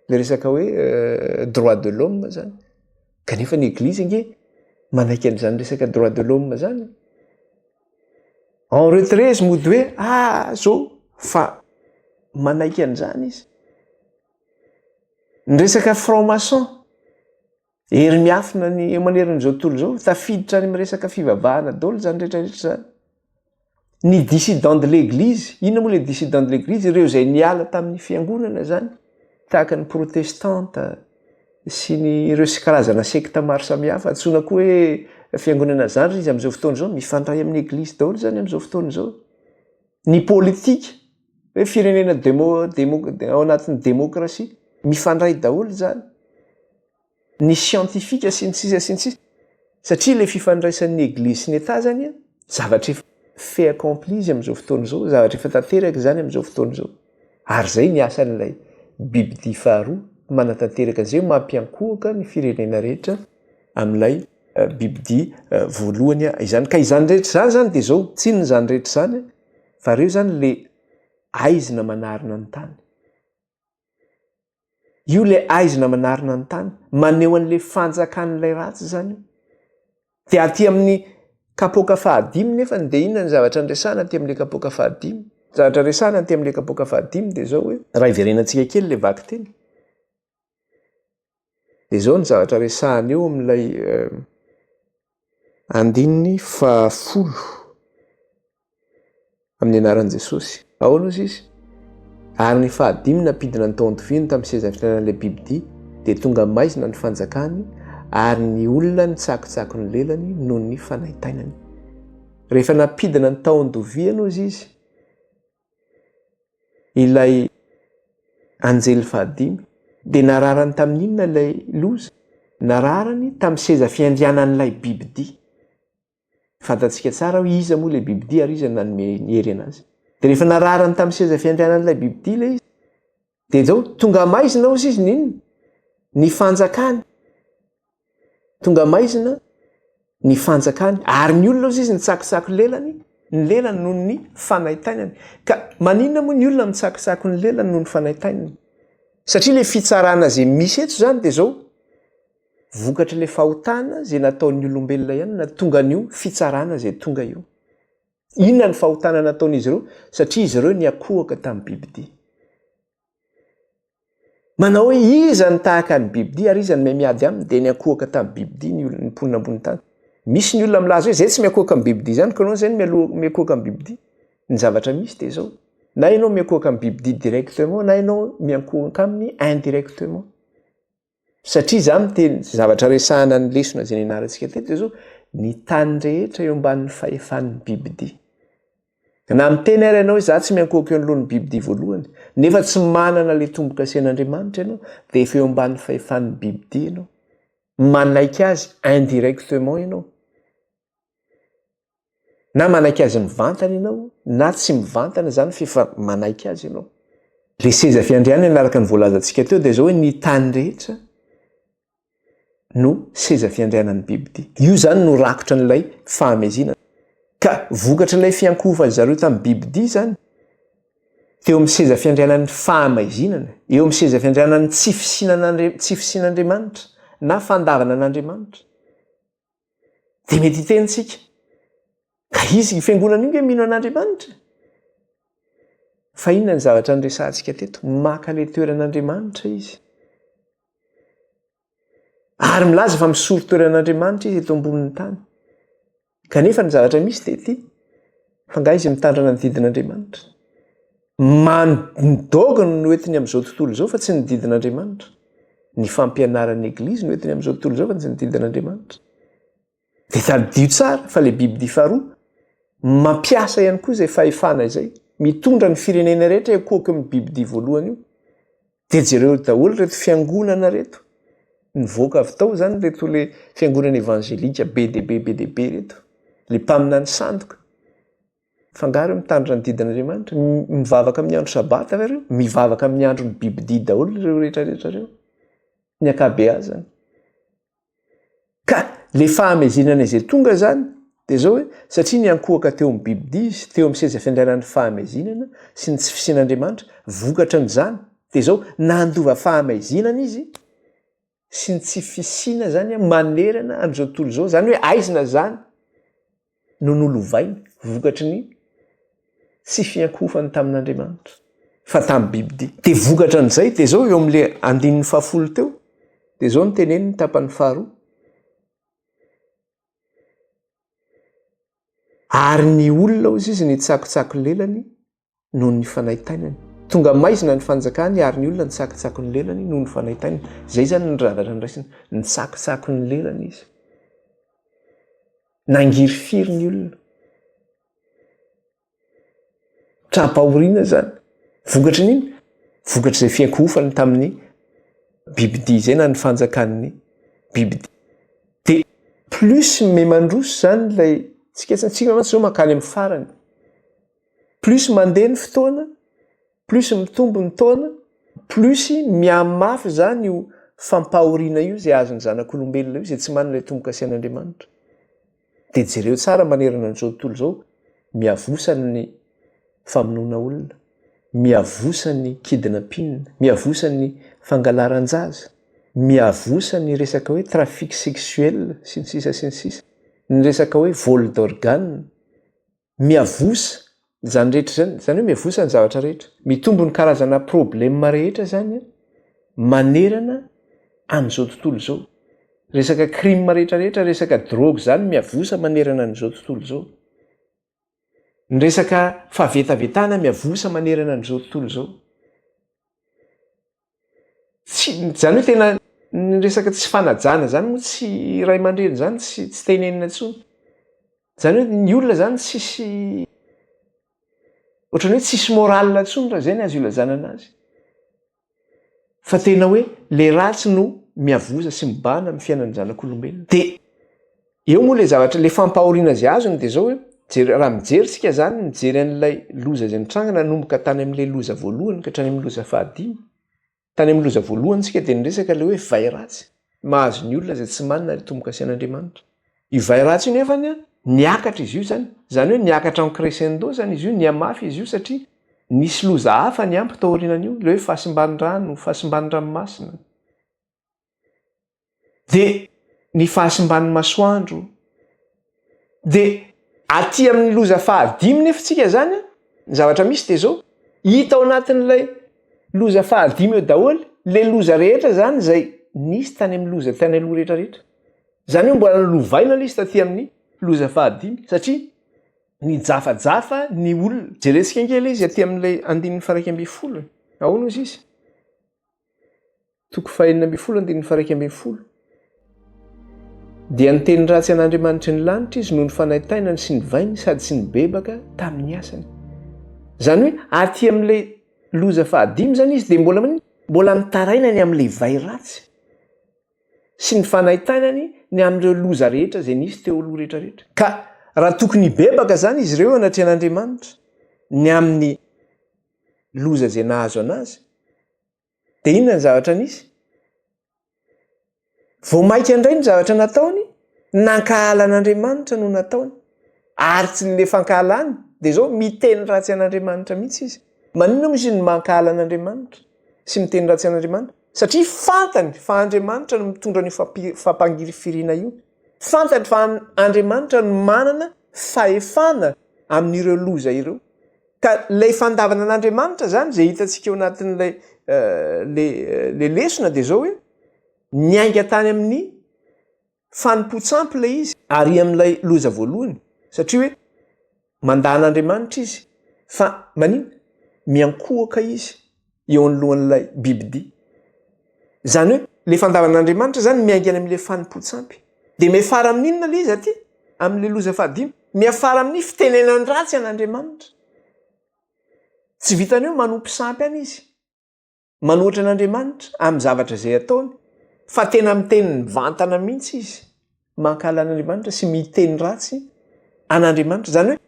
le resaka hoe droit de l'homme zany. Kanefa ny Eglizy nge manaiky an'izany resaka droit de l'homme zany. En retrait izy mody hoe zao fa manaiky an'izany izy. Ny resaka franc-maçon ery miafina ny maneran'izao tontolo zao tafiditra any resaka fivavahana daholo zany rehetrarehetra zany. Ny dissident de l'Église, inona moa le dissident de l'Église? Ireo zay niala tamin'ny fiangonana zany, tahaka ny protestante sy ny ireo sy karazana sekta maro samihafa. Antsoina koa hoe fiangonana zany izy amin'izao fotoana zao mifandray amin'ny Eglizy daholo zany amin'izao fotoana zao. Ny politika, hoe firenena ao anatin'ny démocratie mifandray daholo zany. Ny scientifique sy ny sisa sy ny sisa. Satria le fifandraisan'ny Eglizy sy ny Eta zany zavatra efa fait accompli izy amin'izao fotoana zao, zavatra efa tanteraka zany amin'izao fotoana zao. Ary zay ny asan'ilay Bible faharoa manatanteraka an'izay mampiankohaka ny firenena rehetra amin'ilay Bible voalohany izany. Ka izany rehetra zany de zao, tsy inona zany rehetra zany fa reo zany le aizina manarina ny tany. Io le aizina manarina ny tany maneho an'le fanjakan'ilay ratsy zany. De aty amin'ny kapoaka fahadimy nefa de inona ny zavatra andresana aty amin'le kapoaka fahadimy? Zavatra resana aty amin'le kapoaka fahadimy de zao hoe raha iverenantsika kely le vaky teny. De zao ny zavatra resahany eo amin'ilay andininy fahafolo amin'ny anaran'i Jesosy. Ao aloha izy. Ary ny fahadimy napidina ny taontoviny tamin'ny seza fitanan'ilay Bibdia de tonga maizina ny fanjakany ary ny olona nitsakitsako ny lelany noho ny fanaitainany. Rehefa napidina ny taon-dovia aloha izy ilay anjely fahadimy de nararany tamin'inona ilay loza? Nararany tamin'ny seza fiandrianan'ilay Bibdia. Fantatsika tsara hoe iza moa ilay Bibdia ary iza nanome ny hery anazy. De rehefa nararany tamin'ny seza fiandrianan'ilay Bibdia ilay izy de zao tonga maizina hozy izy ninona? Ny fanjakany. Tonga maizina ny fanjakany ary ny olona hozy izy nitsakitsako lelany, ny lelany noho ny fanaitainany. Ka maninona moa ny olona mitsakitsako ny lelany noho ny fanaitainany? Satria le fitsarana zay misy eto zany de zao vokatra le fahotana zay nataon'ny olombelona ihany na tonga an'io fitsarana zay tonga io. Inona ny fahotana nataon'izy ireo? Satria izy ireo niakohaka tamin'ny Bibdia. Manao hoe iza ny tahaka ny Bibdia ary iza ny miady aminy de niakohaka tamin'ny Bibdia ny olona mponina ambony tany. Misy ny olona milaza hoe zay tsy miakohaka amin'ny Bibdia zany, kanao zay miakohaka amin'ny Bibdia. Ny zavatra misy de zao. Na ianao miakohaka amin'ny Bibdia directement na ianao miakohaka aminy indirectement. Satria za miteny zavatra resahana ny lesona zay nianarantsika teto de zao ny tany rehetra eo ambanin'ny fahefan'ny Bibdia. Na miteny ary ianao hoe za tsy miakohaka eo anoloan'ny Bibdia voalohany, nefa tsy manana le tombo-kasen'Andriamanitra ianao de efa eo ambanin'ny fahefan'ny Bibdia ianao. Manaiky azy indirectement ianao. Na manaiky azy mivantana ianao, na tsy mivantana zany fa efa manaiky azy ianao. Le seza fiandrianana araka ny voalazantsika teo de zao hoe ny tany rehetra no seza fiandrianan'ny Bibdia. Io zany no rakotra n'ilay fahamezinana. Ka vokatra ilay fiankohovan'ny zareo tamin'ny Bibdia zany teo amin'ny seza fiandrianan'ny fahamaizinana, eo amin'ny seza fiandrianan'ny tsy fisinan'Andriamanitra na fandavana an'Andriamanitra. De mety hitenitsika ka izy fiangonana io nge mino an'Andriamanitra? fa inona ny zavatra nyresantsika teto maka le toeran'Andriamanitra izy ary milaza fa misoro toeran'Andriamanitra izy eto ambonin'ny tany kanefa ny zavatra misy de ty fa nga izy mitandrana ny didin'Andriamanitra manodogony no entiny amin'izao tontolo izao fa tsy ny didin'Andriamanitra ny fampianaran'ny eglizy no entiny amin'izao tontolo izao fa tsy ny didin'Andriamanitra de tadidio tsara fa le biby faharoa mampiasa ihany koa izay fahefana izay mitondra ny firenena rehetra ekoky amin'ny bibi voalohany io de jereo daholo reto fiangonana reto nivoaka avy tao zany reto le fiangonana evangelika be deaibe reto le mpamina ny sandoka fangaro mitandra ny didin'Andriamanitra mivavaka amin'ny andro sabata reo mivavaka amin'ny andro ny bibidi daholo reo rehetrarehetra reo ny akabeazany ka le fahamezinana izay tonga zany de zao hoe satria ny ankohaka teo amin'ny bibidi izy teo amin'ny seza fiandraran'ny fahamezinana sy ny tsy fisian'Andriamanitra vokatra n'izany de zao nandova fahamezinana izy sy ny tsy fisiana zany manerana an'izao tontolo zao zany hoe aizina zany no nolovainy vokatry ny tsy fiankofany tamin'Andriamanitra fa tamin'ny bibidi de vokatra n'izay de zao eo amin'le 110 teo de zao ny teneny ny tapany faharoa ary ny olona ozy izy ny tsakotsako lelany noho ny fanaitainany tonga maizina ny fanjakany ary ny olona ny tsakotsako ny lelany noho ny fanaitainany zay zany ny ravatra ndraisina ny tsakotsako ny lelany izy nangiry firy ny olona trapahoriana zany vokatry n'iny vokatry izay fiankofany tamin'ny bibidi zay na ny fanjakan'ny bibidi de plus memandroso zany lay tsika mantsy zao makany amin'ny farany plus mandeha ny fotoana plus mitombo ny taona plus miamafy zany io fampahoriana io zay azony zanak'olombelona io zay tsy manana ilay tombokasian'Andriamanitra de jereo tsara manerana n'izao tontolo zao miavosany famonoana olona miavosany kidnapping miavosany fangalaran-jaza miavosany resaka hoe trafic sexuel sy ny sisa sy ny sisa ny resaka hoe vol d'organe miavosa zany rehetra zany hoe miavosa ny zavatra rehetra mitombo ny karazana problema rehetra zany manerana amin'izao tontolo zao resaka crime rehetrarehetra resaka drogue zany miavosa manerana n'izao tontolo zao ny resaka fahavetavetana miavosa manerana n'izao tontolo zao zany hoe tena ny resaka tsy fanajana zany moa tsy ray aman-dreny zany tsy tenenina intsony zany hoe ny olona zany tsisy ohatrany hoe tsisy morale intsony raha zay ny azo ilazana anazy fa tena hoe le ratsy no miavoza sy mibana amin'ny fiainan'ny zanak'olombelona de eo moa le zavatra le fampahoriana zay azony de zao hoe raha mijery sika zany mijery an'ilay loza zay nitrangana nomboka tany amin'ilay loza voalohany ka hatrany amin'ny loza fahadimy tany amin'ny loza voalohany sika de nyresaka le hoe vai ratsy mahazo ny olona zay tsy manana le tombokasian'Andriamanitra io vai ratsy io nefany niakatra izy io zany hoe niakatra en crescendo zany izy io niamafy izy io satria nisy loza hafa ny ampy taorinany io le hoe fahasimban-drano fahasimban-dranomasina de ny fahasimban'ny masoandro de aty amin'ny loza fahadimy nefa tsika zany ny zavatra misy de zao hita ao anatin'ilay loza fahadimy eo daholo le loza rehetra zany zay nisy tany amin'ny loza tany aloha rehetrarehetra zany hoe mbola lovaina le izy taty amin'ny loza fahadimy satria ny jafajafa ny olona jeretsika nkely izy aty amin'ilay 110 ahoana izy izy 110 dia nyteny ratsy an'Andriamanitra ny lanitra izy noho ny fanaitainany sy ny vainy sady sy ny bebaka tamin'ny asany zany hoe aty amin'ilay loza fahadimy zany izy de mbola mitarainany amin'ilay vai ratsy sy ny fanaitainany ny amin'ireo loza rehetra zay nisy teo aloha rehetrarehetra ka raha tokony bebaka zany izy ireo anatrehan'Andriamanitra ny amin'ny loza zay nahazo anazy de inona ny zavatra nisy vao maika indray ny zavatra nataony nankahala an'Andriamanitra no nataony ary tsy le fankahalany de zao miteny ratsy an'Andriamanitra mihitsy izy maninona moa izy ny mankahala an'Andriamanitra sy miteny ratsy an'Andriamanitra satria fantany fa Andriamanitra no mitondra ny fampangirifiriana io fantany fa Andriamanitra no manana fahefana amin'ireo loza ireo ka lay fandavana an'Andriamanitra zany zay hitantsika eo anatin'lay le lesona de zao hoe niainga tany amin'ny fanompontsampy lay izy ary amin'ilay loza voalohany satria hoe mandan'Andriamanitra izy fa manina miankohaka izy eo anolohan'ilay bibidia zany hoe le fandavan'Andriamanitra zany miaingana amin'le fanompontsampy de miafara amin'inona le izy aty amin'le loza fahadimy miafara amin'ny fitenenany ratsy an'Andriamanitra tsy vitany hoe manompo sampy any izy manohitra an'Andriamanitra amin'ny zavatra zay ataony fa tena miteny mivantana mihitsy izy mankala an'Andriamanitra sy miteny ratsy an'Andriamanitra zany hoe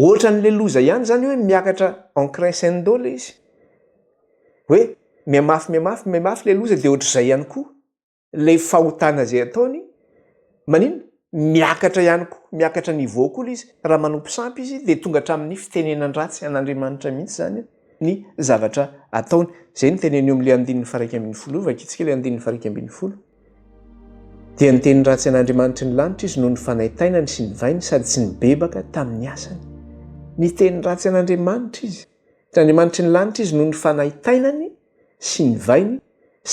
ohatra n'le loza ihany zany hoe miakatra en crescendo le izy hoe miamafy le loza de ohatr'izay ihany koa le fahotana zay ataony manina miakatra ihany koa miakatra niveau koa le izy raha manompo sampy izy de tonga hatramin'ny fitenenan-dratsy an'Andriamanitra mihitsy zany ny zavatra ataony zay ny teneny eo amin'le 1:1 vakitsika le 1:1 dia ny teny ratsy an'Andriamanitra ny lanitra izy noho ny fanaitainany sy ny vainy sady tsy nibebaka tamin'ny asany ny teny ratsy an'Andriamanitra izy Andriamanitra ny lanitra izy noho ny fanaitainany sy ny vainy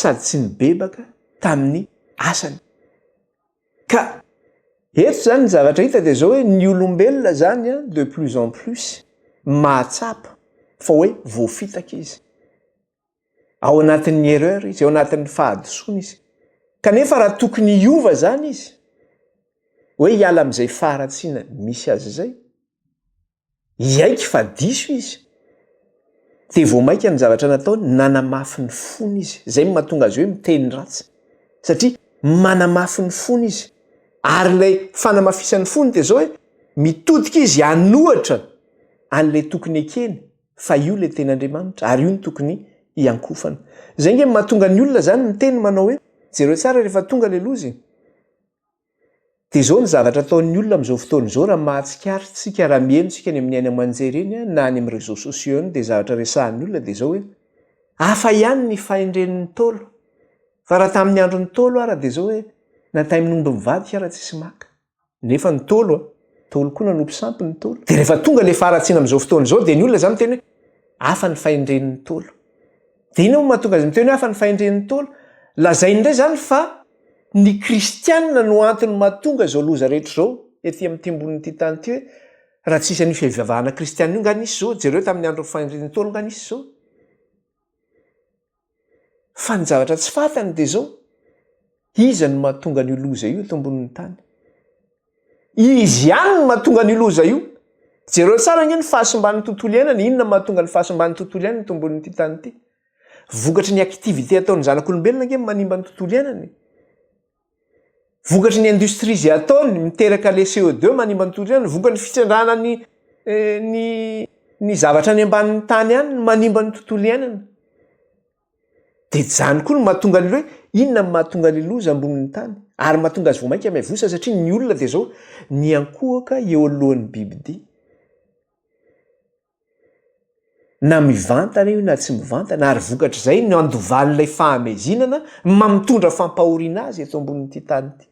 sady tsy nibebaka tamin'ny asany ka eto zany ny zavatra hita de zao hoe ny olombelona zany de plus en plus mahatsapa fa hoe voafitaka izy ao anatin'ny erreur izy ao anatin'ny fahadisoana izy kanefa raha tokony hiova zany izy hoe hiala amin'izay faharatsiana misy azy zay iaiky fa diso izy de vao maika ny zavatra nataony nanamafy ny fony izy zay mahatonga azy hoe miteny ratsy satria manamafy ny fony izy ary lay fanamafisany fony de zao hoe mitodika izy hanohatra an'le tokony ekeny fa io le ten'Andriamanitra ary io ny tokony hiankofana zay nge mahatonga ny olona zany miteny manao hoe jereo tsara rehefa tonga le lozy de zao ny zavatra ataon'ny olona am'izao fotoana zao raha mahatsikaritsika raha mienotsika ny amin'ny aina amanjereny na any amin'ny réseaux sociaux any de zavatra resahan'ny olona de zao hoe hafa ihany ny fahendren'ny tolo fa raha tamin'ny andron'ny tolo ara de zao hoe natay minombo mivadika raha tsisy maka nefa ny tolo koa nanompo sampy ny tolo de rehefa tonga le faharatsiana am'izao fotoana zao de ny olona zany miteny hoe hafa ny fahendren'ny tolo de ina mo mahatonga azy miteny hoe hafa ny fahendren'ny tolo lazainy indray zany fa ny kristianina no antony mahatonga zao loza rehetra zao ety amin'ny timbon'ity tany ty hoe raha tsisy an'io fivavahana kristianina io nga nisy zao jereo tamin'ny andro fahendren'ny tolo nga nisy zao fa ny zavatra tsy fatany de zao iza ny mahatonga ny loza io eto ambonin'ny tany izy ihany ny mahatonga ny loza io jereo tsara nge ny fahasombany tontolo iainana inona mahatonga ny fahasombany tontolo iainana eto ambonin'ity tany ity vokatry ny aktivité ataony zanak'olombelona nge manimba ny tontolo iainany vokatry ny industrie zay ataony miteraka le CO2 manimba ny tontolo iainana vokatry ny fitsandrana ny zavatra any ambanin'ny tany ihany manimba ny tontolo iainana de zany koa no mahatonga ny hoe inona ny mahatonga le loza ambonin'ny tany ary mahatonga azy voamaika miavosa satria ny olona de zao ny ankohaka eo alohan'ny bibidia na mivantana io na tsy mivantana ary vokatr' zay no andovan'ilay fahamezinana mamitondra fampahoriana azy eto ambonin'ity tany ity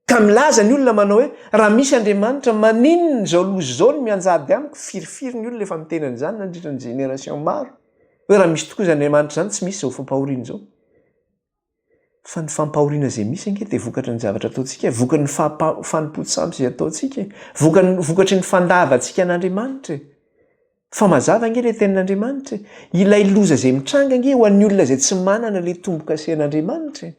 ka milaza ny olona manao hoe raha misy Andriamanitra maninony zao lozy zao ny mianjady amiko firifiry ny olona efa mitenany zany nandritra ny génération maro hoe raha misy tokoa izy Andriamanitra zany tsy misy zao fampahoriana zao fa ny fampahoriana zay misy ange de vokatry ny zavatra ataontsika vokatry ny fanompontsampy zay ataontsika vokatry ny fandavatsika an'Andriamanitra fa mazava ange le tenin'Andriamanitra ilay loza zay mitranga ange ho an'ny olona zay tsy manana le tombo-kasian'Andriamanitra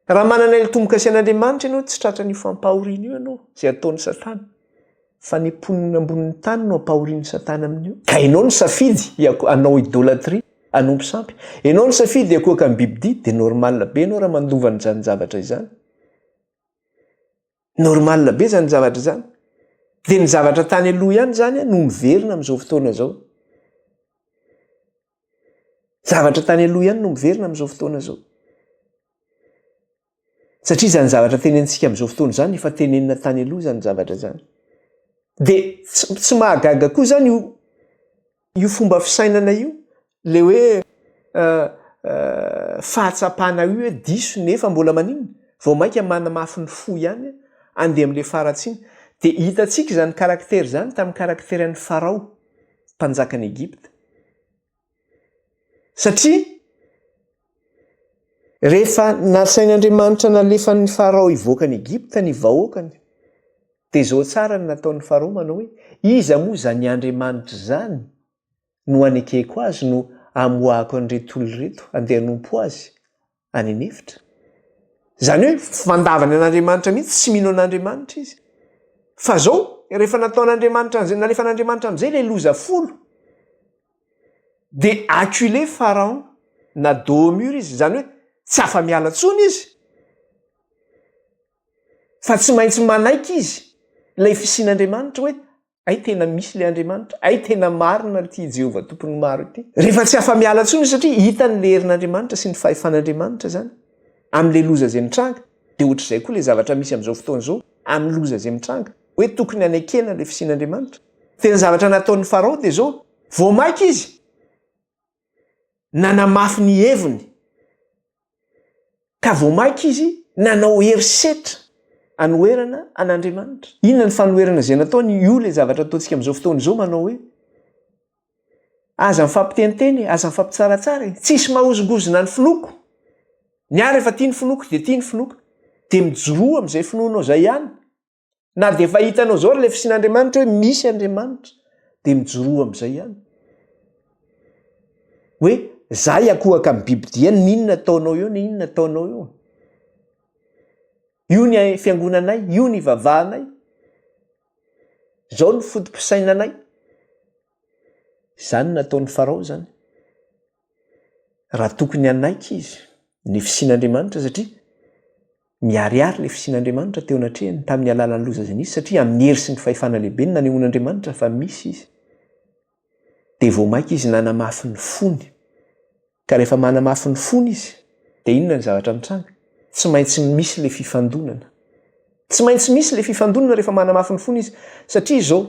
raha manana le tombo-kasian'Andriamanitra ianao tsy tratra ny fampahoriana io ianao zay ataon'ny satana fa ny mponina ambonin'ny tany no ampahorian'ny satana amin'io ka ianao ny safidy anao idôlatria anompo sampy ianao ny safidy akohaka ny bibidia de normalina be ianao raha mandovany zany zavatra izany normalina be zany zavatra zany de ny zavatra tany aloha ihany zany no miverina am'izao fotoana zao zavatra tany aloha ihany no miverina am'izao fotoana zao satria zany zavatra tenentsika am'izao fotoana zany efa tenenina tany aloha zany zavatra zany de tsy mahagaga koa zany io fomba fisainana io le hoe fahatsapana io hoe diso nefa mbola maninona vao maika manamafy ny fo ihany andeha am'le faharatsiana dia hitantsika izany karaktery zany tamin'ny karaktery an'ny farao mpanjakany Egypta. Satria rehefa nasain'Andriamanitra nalefa ny farao hivoaka ny Egypta ny vahoakany, dia izao tsara ny nataon'ny farao manao hoe iza moa zany Andriamanitra zany no anekeko azy no amoahako an'ireto oloreto andeha hanompo azy any anefitra. Zany hoe fandavany an'Andriamanitra mihitsy, tsy mino an'Andriamanitra izy. Fa zao rehefa nataon'Andriamanitra nalefa n'Andriamanitra amin'izay le loza folo, dia acculé Pharaon na dos au mur izy, zany hoe tsy afa-miala tsony izy, fa tsy maintsy manaiky izy ilay fisian'Andriamanitra hoe ay tena misy le Andriamanitra, ay tena marina ity Jehovah tompony maro ity. Rehefa tsy afa-miala tsony satria hitany le herin'Andriamanitra sy ny fahefan'Andriamanitra zany amin'le loza zay mitranga. Dia ohatr'izay koa le zavatra misy amin'izao fotoana izao amin'ny loza zay mitranga hoe tokony anekena le fisian'Andriamanitra. Tena zavatra nataon'ny farao dia zao, voamaiky izy nanamafy ny heviny, ka voamaiky izy nanao herisetra anoherana an'Andriamanitra. Inona ny fanoherana izay nataony? Io le zavatra ataontsika amin'izao fotoana izao, manao hoe aza mifampiteniteny, aza mifampitsaratsara, tsisy mahozongozona ny finoko. Ny ary efa tia ny finoko dia tia ny finoko, dia mijoroa amin'izay finoanao izay ihany. Na dia efa hitanao izao ilay fisian'Andriamanitra hoe misy Andriamanitra, dia mijoroa amin'izay ihany. Hoe zahay akohaka amin'ny bibidiana, n'inona ataonao eo, n'inona ataonao eo. Io ny fiangonanay, io ny vavahanay, zao ny fotom-pisainanay. Zany nataon'ny farao zany. Raha tokony anaiky izy ny fisian'Andriamanitra, satria miariary le fisian'Andriamanitra teo anatrehany tamin'ny alalan'ny loza zay nisy, satria amin'ny hery sy ny fahefana lehibe ny nanehoan'Andriamanitra fa misy izy. Dia voamaiky izy nanamafy ny fony. Ka rehefa manamafy ny fony izy, dia inona ny zavatra mitranga? Tsy maintsy misy le fifandonana. Tsy maintsy misy le fifandonana rehefa manamafy ny fony izy. Satria izao,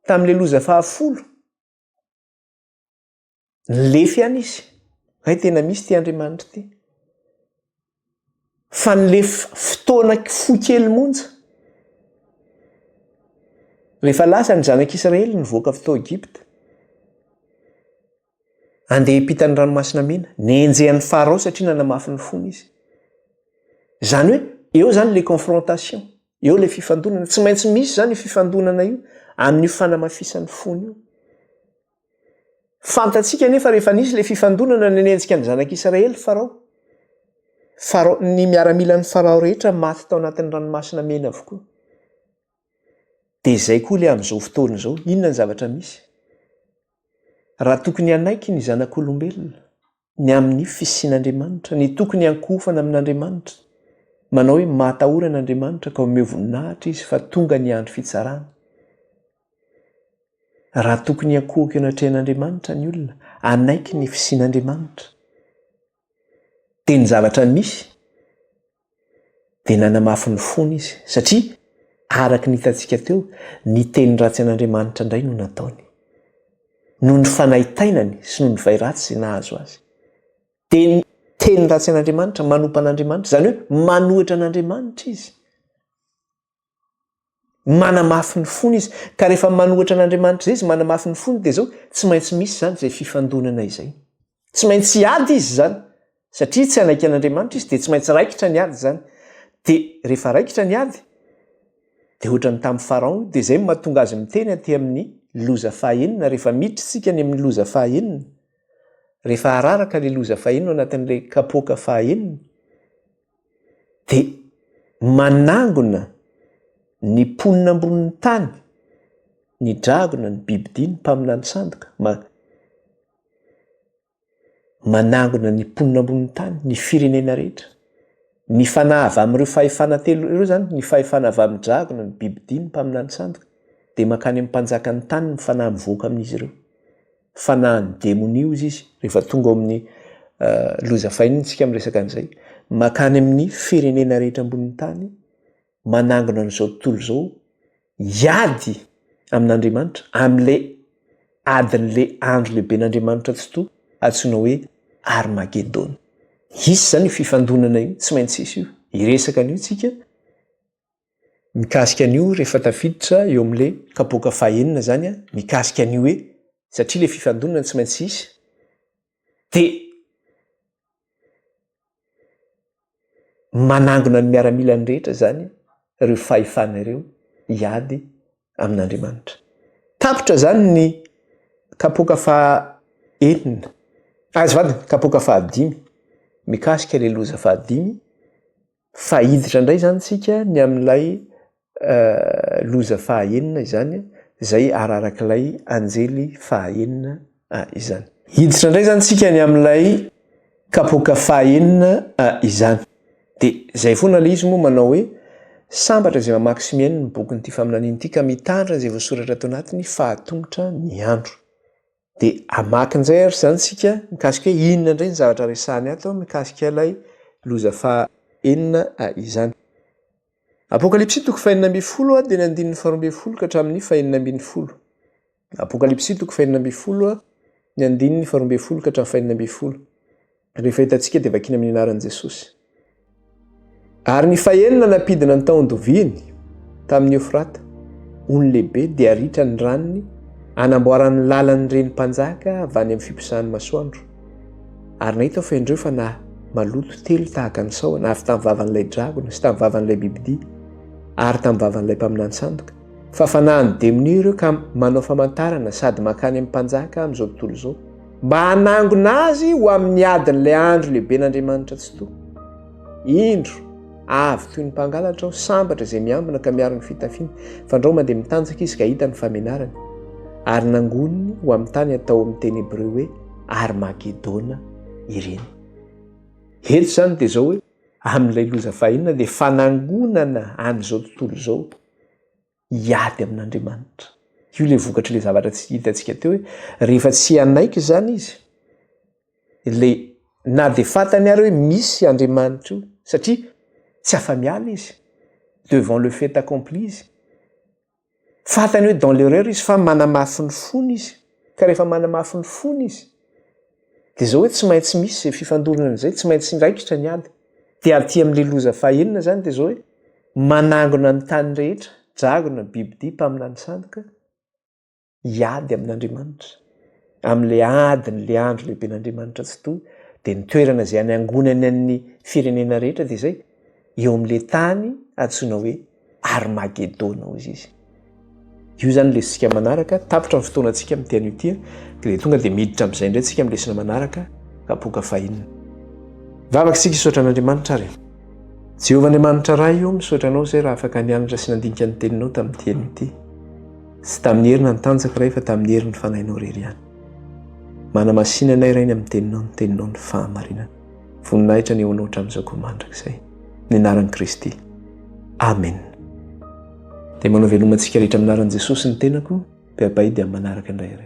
tamin'le loza fahafolo, nilefy ihany izy. Hay tena misy ty Andriamanitra ty. Fa nilefy fotoana fohy kely monja. Rehefa lasa ny zanak'Israely nivoaka avy tao Egypta, andeha hiampita ny ranomasina mena, nenjehan'ny farao satria nanamafy ny fony izy. Zany hoe eo zany le confrontation, eo le fifandonana. Tsy maintsy misy zany fifandonana io amin'ny fanamafisany fony io. Fantatsika nefa rehefa nisy le fifandonana nenentsika ny zanak'Israely farao, ny miaramilan'ny farao rehetra maty tao anatin'ny ranomasina mena avokoa. Dia izay koa le amin'izao fotoana izao, inona ny zavatra misy? Raha tokony anaiky ny zanak'olombelona ny amin'ny fisian'Andriamanitra, ny tokony hankofana amin'Andriamanitra, manao hoe matahoran'Andriamanitra ka omeo voninahitra izy fa tonga ny andro fitsarana. Raha tokony hankohaka eo anatrehan'Andriamanitra ny olona, anaiky ny fisian'Andriamanitra, dia ny zavatra misy dia nanamafy ny fony izy. Satria araka ny hitantsika teo, ny teny ratsy an'Andriamanitra indray no nataony, noho ny fanaitainany sy noho ny vairatsy izay nahazo azy. Dia ny teny ratsy an'Andriamanitra manompa an'Andriamanitra, zany hoe manohitra an'Andriamanitra izy, manamafy ny fony izy. Ka rehefa manohitra an'Andriamanitra izay izy, manamafy ny fony, dia zao tsy maintsy misy zany izay fifandonana izay. Tsy maintsy ady izy zany, satria tsy anaiky an'Andriamanitra izy, dia tsy maintsy raikitra ny ady zany. Dia rehefa raikitra ny ady, dia ohatra ny tamin'ny farao, dia izay mahatonga azy miteny aty amin'ny loza fahaenina. Rehefa miditra isika ny amin'ny loza fahaenina, rehefa araraka le loza fahaenina anatin'le kapoaka fahaenina, dia manangona ny mponina ambonin'ny tany, ny dragona, ny bibidiny, mpamina ny sandoka, manangona ny mponina ambonin'ny tany, ny firenena rehetra. Ny fanahy avy amin'ireo fahefana telo ireo zany, ny fahefana avy amin'ny dragona, ny bibidiny, mpamina ny sandoka, dia makany amin'ny mpanjaka ny tany ny fanahy mivoaka amin'izy ireo. Fanahin'ny demonio izy rehefa tonga ao amin'ny loza fahaenina isika miresaka an'izay, makany amin'ny firenena rehetra ambonin'ny tany, manangona n'izao tontolo izao, hiady amin'Andriamanitra, amin'ilay adin'ilay andro lehibe n'Andriamanitra tsy toa, antsoina hoe Armagedona. Isy zany io fifandonana io, tsy maintsy isy io. Iresaka an'io tsika mikasika an'io rehefa tafiditra eo am'le kapoaka fahaenina zany a mikasika an'io hoe satria le fifandonana tsy maintsy isy de manangona ny miaramila ny rehetra zany reo fahefanareo hiady amin'Andriamanitra. Tapitra zany ny kapoaka fahaenina azy vadiny kapoaka fahadimy mikasika le loza fahadimy fa hiditra indray zany tsika ny amin'ilay loza fahaenina izany zay ararak'ilay anjely fahaenina izany. Hiditra indray zany tsika ny amin'ilay kapoaka fahaenina izany. De zay foana le izy moa manao hoe sambatra zay mamaky sy miaino ny bokyny ty faminaniny ity ka mitandra zay voasoratra ato anatiny fahatongotra ny andro. De amakin'izay ary zany tsika mikasika hoe inona indray ny zavatra resahany ato mikasika ilay loza fahaenina izany. Apokalipsy toko fahaenina ambin'ny folo dia ny andininy faharoa ambin'ny folo ka hatramin'ny fahaenina ambin'ny folo. Apokalipsy toko fahaenina ambin'ny folo ny andininy faharoa ambin'ny folo ka hatramin'ny fahaenina ambin'ny folo. Rehefa hitantsika dia vakina amin'ny anaran'i Jesosy. Ary ny fahaenina nampidina ny taon-doviny tamin'ny Eufrata, ony lehibe dia aritra ny ranony anamboaran'ny lalan'ny renim-panjaka avy any amin'ny fiposahan'ny masoandro. Ary nahita fa indreo fa na maloto telo tahaka ny sahona avy tamin'ny vavan'ilay dragona sy tamin'ny vavan'ilay bibidia ary tamin'ny vavan'ilay mpaminany sandoka. Fa fanahany demonia ireo ka manao famantarana sady makany amin'ny mpanjaka amin'izao tontolo izao mba hanangona azy ho amin'ny adin'ilay andro lehibe n'Andriamanitra tsy toa. Indro avy toy ny mpangalatra ao sambatra izay miambina ka miaro ny fitafiana fa andrao mandeha mitanjaka izy ka hita ny famenarany ary nangoniny ho amin'ny tany atao amin'ny teny hebreo hoe Armagedona ireny. Eto zany dia zao hoe amin'ilay loza fahaenina dia fanangonana an'izao tontolo izao hiady amin'Andriamanitra. Io le vokatra le zavatra tsy hitantsika teo hoe rehefa tsy hanaiky zany izy le na dia fantany ary hoe misy Andriamanitra io satria tsy afa-miala izy devant le fait accompli izy. Fantany hoe dans l'erreur izy fa manamafy ny fony izy ka rehefa manamafy ny fony izy dia zao hoe tsy maintsy misy zay fifandonana izay tsy maintsy ndraikitra ny ady. Dia aty amin'ilay loza fahaenina zany dia zao hoe manangona ny tany rehetra dragona bibidia mpaminany sandoka hiady amin'Andriamanitra amin'ilay adin'ilay andro lehibe n'Andriamanitra tsy toa. Dia ny toerana izay hanangonany amin'ny firenena rehetra dia zay eo amin'ilay tany antsoina hoe Armagedona hozy izy. Io zany lesitsika manaraka tapitra ny fotoanantsika amin'ny teny ity dia tonga dia miditra amin'izay indray tsika amin'ny lesona manaraka kapoaka fahaenina. Vavaka isika hisaotra an'Andriamanitra ary. Jehovah Andriamanitra iray io misaotra anao izay raha afaka nianatra sy nandinika ny teninao tamin'ny teny ity. Tsy tamin'ny herina ny tanjaka iray fa tamin'ny heriny fanahinao rery ihany. Manamasinana iray ny amin'ny teninao ny teninao ny fahamarinana. Voninahitra ny eo anao hatramin'izao koa mandrakizay. Ny anaran'i Kristy. Amen. Dia manao velomantsika rehetra amin'ny anaran'i Jesosy ny tenako, be abay dia manaraka indray.